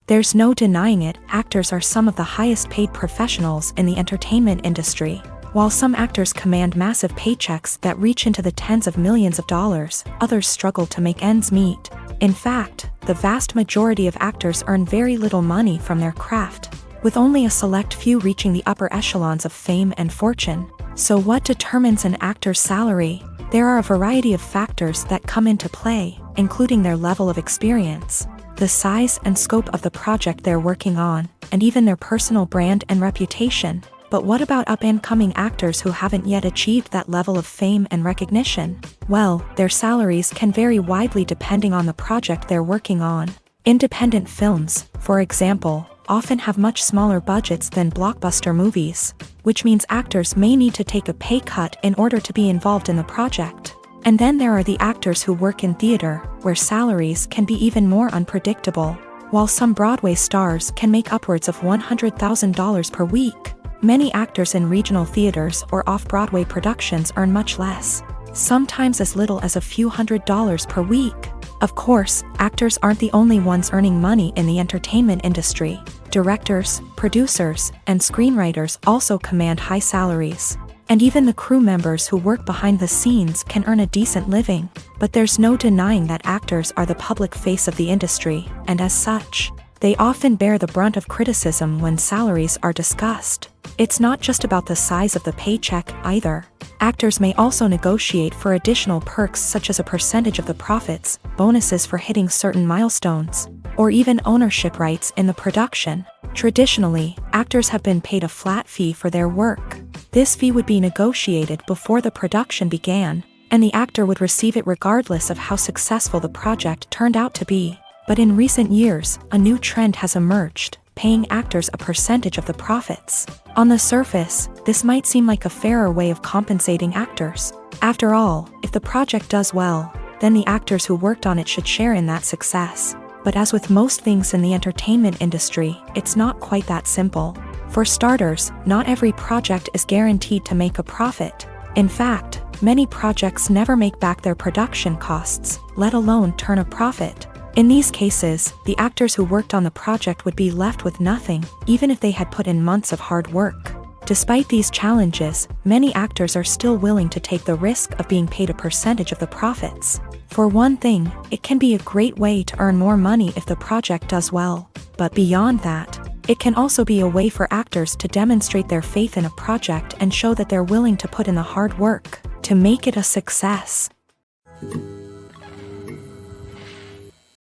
There's no denying it, actors are some of the highest paid professionals in the entertainment industry. While some actors command massive paychecks that reach into the tens of millions of dollars, others struggle to make ends meet. In fact, the vast majority of actors earn very little money from their craft, with only a select few reaching the upper echelons of fame and fortune. So what determines an actor's salary? There are a variety of factors that come into play, including their level of experience, the size and scope of the project they're working on, and even their personal brand and reputation. But what about up-and-coming actors who haven't yet achieved that level of fame and recognition? Well, their salaries can vary widely depending on the project they're working on. Independent films, for example, often have much smaller budgets than blockbuster movies, which means actors may need to take a pay cut in order to be involved in the project. And then there are the actors who work in theater, where salaries can be even more unpredictable. While some Broadway stars can make upwards of $100,000 per week, many actors in regional theaters or off-Broadway productions earn much less, sometimes as little as a few $100s per week. Of course, actors aren't the only ones earning money in the entertainment industry. Directors, producers, and screenwriters also command high salaries. And even the crew members who work behind the scenes can earn a decent living. But there's no denying that actors are the public face of the industry, and as such, they often bear the brunt of criticism when salaries are discussed. It's not just about the size of the paycheck either. Actors may also negotiate for additional perks such as a percentage of the profits, bonuses for hitting certain milestones, or even ownership rights in the production. Traditionally, actors have been paid a flat fee for their work. This fee would be negotiated before the production began, and the actor would receive it regardless of how successful the project turned out to be. But in recent years, a new trend has emerged, paying actors a percentage of the profits. On the surface, this might seem like a fairer way of compensating actors. After all, if the project does well, then the actors who worked on it should share in that success. But as with most things in the entertainment industry, it's not quite that simple. For starters, not every project is guaranteed to make a profit. In fact, many projects never make back their production costs, let alone turn a profit. In these cases, the actors who worked on the project would be left with nothing, even if they had put in months of hard work. Despite these challenges, many actors are still willing to take the risk of being paid a percentage of the profits. For one thing, it can be a great way to earn more money if the project does well. But beyond that, it can also be a way for actors to demonstrate their faith in a project and show that they're willing to put in the hard work to make it a success.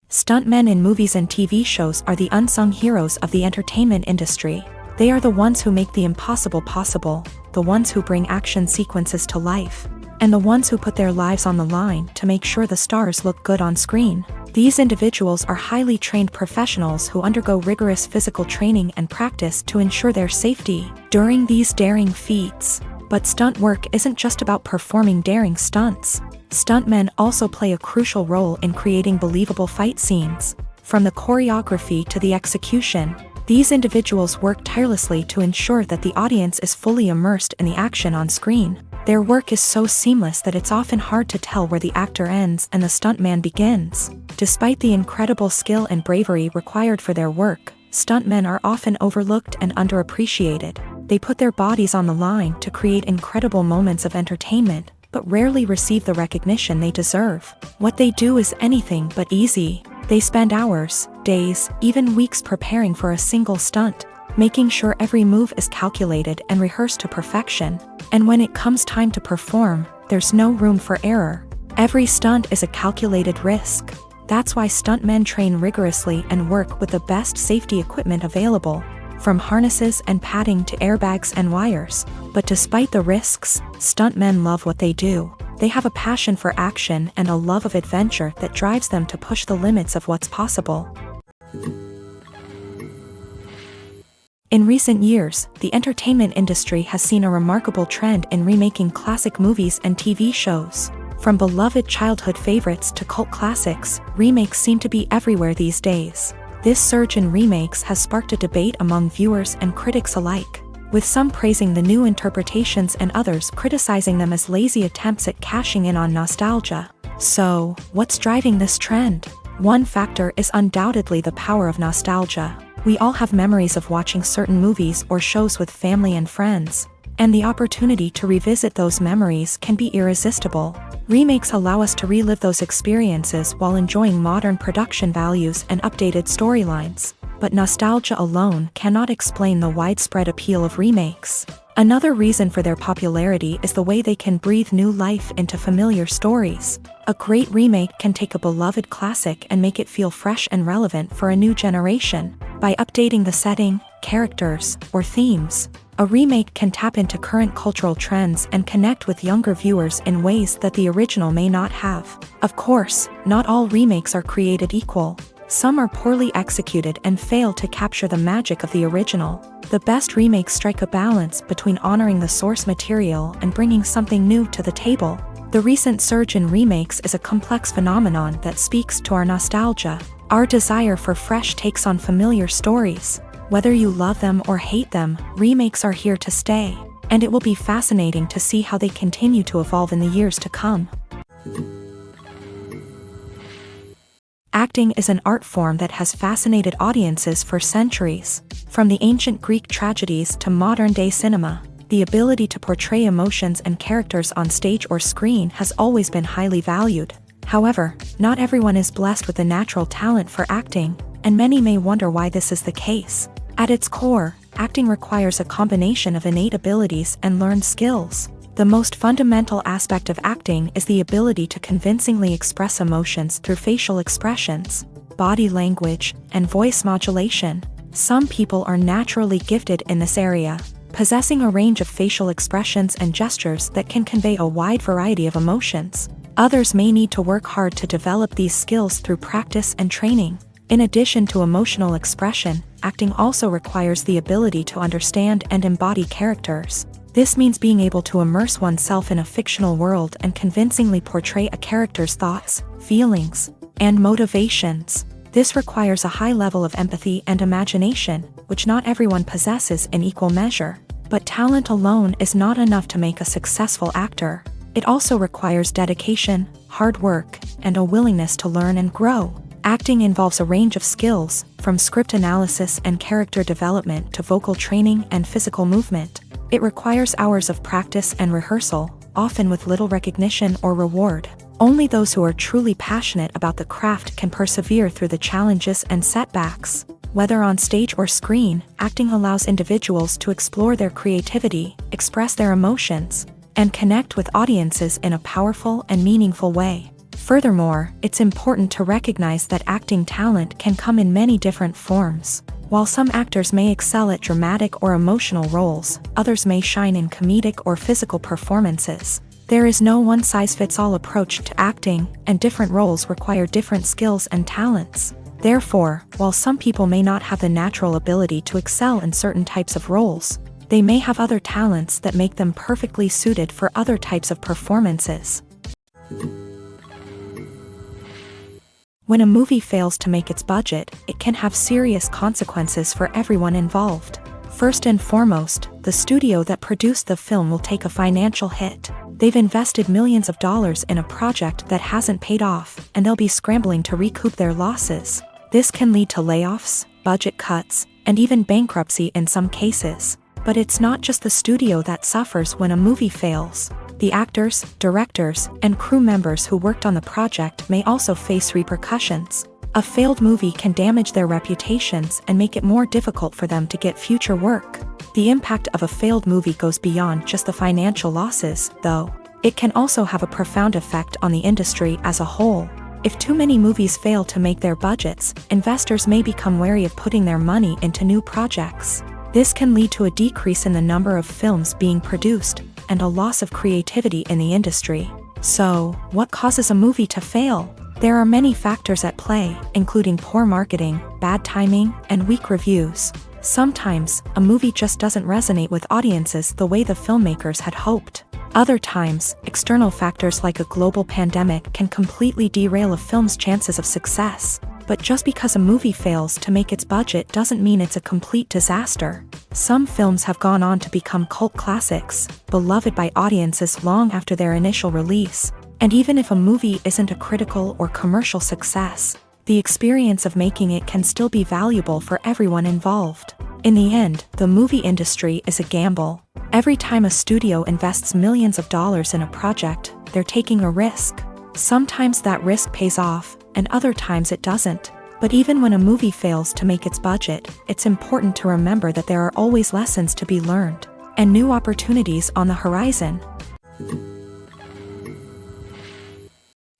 Stuntmen in movies and TV shows are the unsung heroes of the entertainment industry. They are the ones who make the impossible possible, the ones who bring action sequences to life, and the ones who put their lives on the line to make sure the stars look good on screen. These individuals are highly trained professionals who undergo rigorous physical training and practice to ensure their safety during these daring feats. But stunt work isn't just about performing daring stunts. Stuntmen also play a crucial role in creating believable fight scenes. From the choreography to the execution, these individuals work tirelessly to ensure that the audience is fully immersed in the action on screen. Their work is so seamless that it's often hard to tell where the actor ends and the stuntman begins. Despite the incredible skill and bravery required for their work, stuntmen are often overlooked and underappreciated. They put their bodies on the line to create incredible moments of entertainment, but rarely receive the recognition they deserve. What they do is anything but easy. They spend hours, days, even weeks preparing for a single stunt, making sure every move is calculated and rehearsed to perfection. And when it comes time to perform, there's no room for error. Every stunt is a calculated risk. That's why stuntmen train rigorously and work with the best safety equipment available, from harnesses and padding to airbags and wires. But despite the risks, stuntmen love what they do. They have a passion for action and a love of adventure that drives them to push the limits of what's possible. In recent years, the entertainment industry has seen a remarkable trend in remaking classic movies and TV shows. From beloved childhood favorites to cult classics, remakes seem to be everywhere these days. This surge in remakes has sparked a debate among viewers and critics alike. with some praising the new interpretations and others criticizing them as lazy attempts at cashing in on nostalgia. So, what's driving this trend? One factor is undoubtedly the power of nostalgia. We all have memories of watching certain movies or shows with family and friends, and the opportunity to revisit those memories can be irresistible. Remakes allow us to relive those experiences while enjoying modern production values and updated storylines. But nostalgia alone cannot explain the widespread appeal of remakes. Another reason for their popularity is the way they can breathe new life into familiar stories. A great remake can take a beloved classic and make it feel fresh and relevant for a new generation. By updating the setting, characters, or themes, a remake can tap into current cultural trends and connect with younger viewers in ways that the original may not have. Of course, not all remakes are created equal. Some are poorly executed and fail to capture the magic of the original. The best remakes strike a balance between honoring the source material and bringing something new to the table. The recent surge in remakes is a complex phenomenon that speaks to our nostalgia, our desire for fresh takes on familiar stories. Whether you love them or hate them, remakes are here to stay, and it will be fascinating to see how they continue to evolve in the years to come. Acting is an art form that has fascinated audiences for centuries. From the ancient Greek tragedies to modern-day cinema, the ability to portray emotions and characters on stage or screen has always been highly valued. However, not everyone is blessed with the natural talent for acting, and many may wonder why this is the case. At its core, acting requires a combination of innate abilities and learned skills. The most fundamental aspect of acting is the ability to convincingly express emotions through facial expressions, body language, and voice modulation. Some people are naturally gifted in this area, possessing a range of facial expressions and gestures that can convey a wide variety of emotions. Others may need to work hard to develop these skills through practice and training. In addition to emotional expression, acting also requires the ability to understand and embody characters. This means being able to immerse oneself in a fictional world and convincingly portray a character's thoughts, feelings, and motivations. This requires a high level of empathy and imagination, which not everyone possesses in equal measure. But talent alone is not enough to make a successful actor. It also requires dedication, hard work, and a willingness to learn and grow. Acting involves a range of skills, from script analysis and character development to vocal training and physical movement. It requires hours of practice and rehearsal, often with little recognition or reward. Only those who are truly passionate about the craft can persevere through the challenges and setbacks. Whether on stage or screen, acting allows individuals to explore their creativity, express their emotions, and connect with audiences in a powerful and meaningful way. Furthermore, it's important to recognize that acting talent can come in many different forms. While some actors may excel at dramatic or emotional roles, others may shine in comedic or physical performances. There is no one-size-fits-all approach to acting, and different roles require different skills and talents. Therefore, while some people may not have the natural ability to excel in certain types of roles, they may have other talents that make them perfectly suited for other types of performances. When a movie fails to make its budget, it can have serious consequences for everyone involved. First and foremost, the studio that produced the film will take a financial hit. They've invested millions of dollars in a project that hasn't paid off, and they'll be scrambling to recoup their losses. This can lead to layoffs, budget cuts, and even bankruptcy in some cases. But it's not just the studio that suffers when a movie fails. The actors, directors, and crew members who worked on the project may also face repercussions. A failed movie can damage their reputations and make it more difficult for them to get future work. The impact of a failed movie goes beyond just the financial losses, though. It can also have a profound effect on the industry as a whole. If too many movies fail to make their budgets, investors may become wary of putting their money into new projects. This can lead to a decrease in the number of films being produced, and a loss of creativity in the industry. So, what causes a movie to fail? There are many factors at play, including poor marketing, bad timing, and weak reviews. Sometimes, a movie just doesn't resonate with audiences the way the filmmakers had hoped. Other times, external factors like a global pandemic can completely derail a film's chances of success. But just because a movie fails to make its budget doesn't mean it's a complete disaster. Some films have gone on to become cult classics, beloved by audiences long after their initial release. And even if a movie isn't a critical or commercial success, the experience of making it can still be valuable for everyone involved. In the end, the movie industry is a gamble. Every time a studio invests millions of dollars in a project, they're taking a risk. Sometimes that risk pays off, and other times it doesn't. But even when a movie fails to make its budget, it's important to remember that there are always lessons to be learned, and new opportunities on the horizon.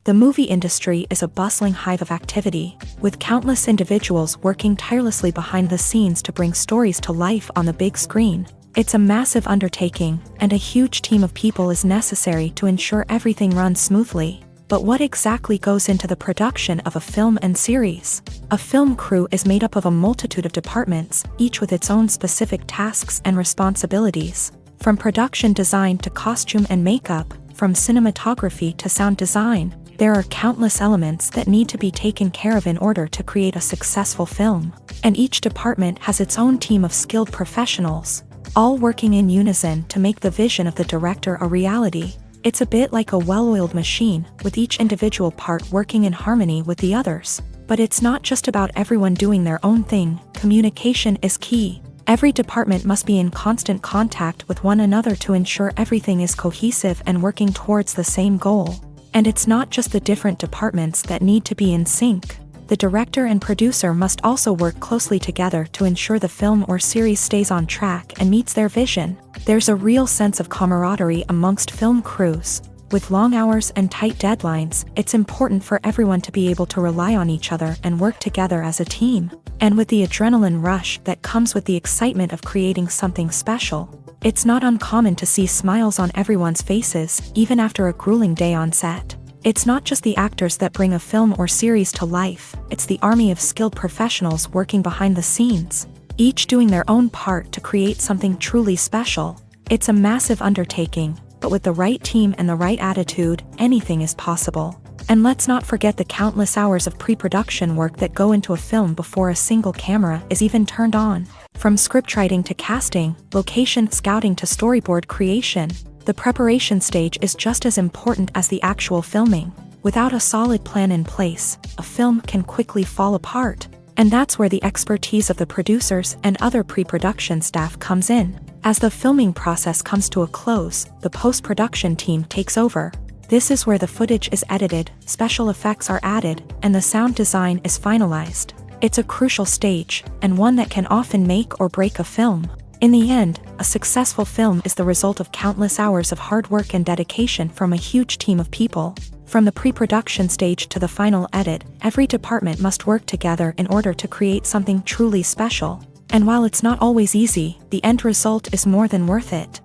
The movie industry is a bustling hive of activity, with countless individuals working tirelessly behind the scenes to bring stories to life on the big screen. It's a massive undertaking, and a huge team of people is necessary to ensure everything runs smoothly. But what exactly goes into the production of a film and series? A film crew is made up of a multitude of departments, each with its own specific tasks and responsibilities. From production design to costume and makeup, from cinematography to sound design, there are countless elements that need to be taken care of in order to create a successful film. And each department has its own team of skilled professionals, all working in unison to make the vision of the director a reality. It's a bit like a well-oiled machine, with each individual part working in harmony with the others. But it's not just about everyone doing their own thing. Communication is key. Every department must be in constant contact with one another to ensure everything is cohesive and working towards the same goal. And it's not just the different departments that need to be in sync. The director and producer must also work closely together to ensure the film or series stays on track and meets their vision. There's a real sense of camaraderie amongst film crews. With long hours and tight deadlines, it's important for everyone to be able to rely on each other and work together as a team. And with the adrenaline rush that comes with the excitement of creating something special, it's not uncommon to see smiles on everyone's faces, even after a grueling day on set. It's not just the actors that bring a film or series to life, it's the army of skilled professionals working behind the scenes, each doing their own part to create something truly special. It's a massive undertaking, but with the right team and the right attitude, anything is possible. And let's not forget the countless hours of pre-production work that go into a film before a single camera is even turned on. From scriptwriting to casting, location scouting to storyboard creation, the preparation stage is just as important as the actual filming. Without a solid plan in place, a film can quickly fall apart. And that's where the expertise of the producers and other pre-production staff comes in. As the filming process comes to a close, the post-production team takes over. This is where the footage is edited, special effects are added, and the sound design is finalized. It's a crucial stage, and one that can often make or break a film. In the end, a successful film is the result of countless hours of hard work and dedication from a huge team of people. From the pre-production stage to the final edit, every department must work together in order to create something truly special. And while it's not always easy, the end result is more than worth it.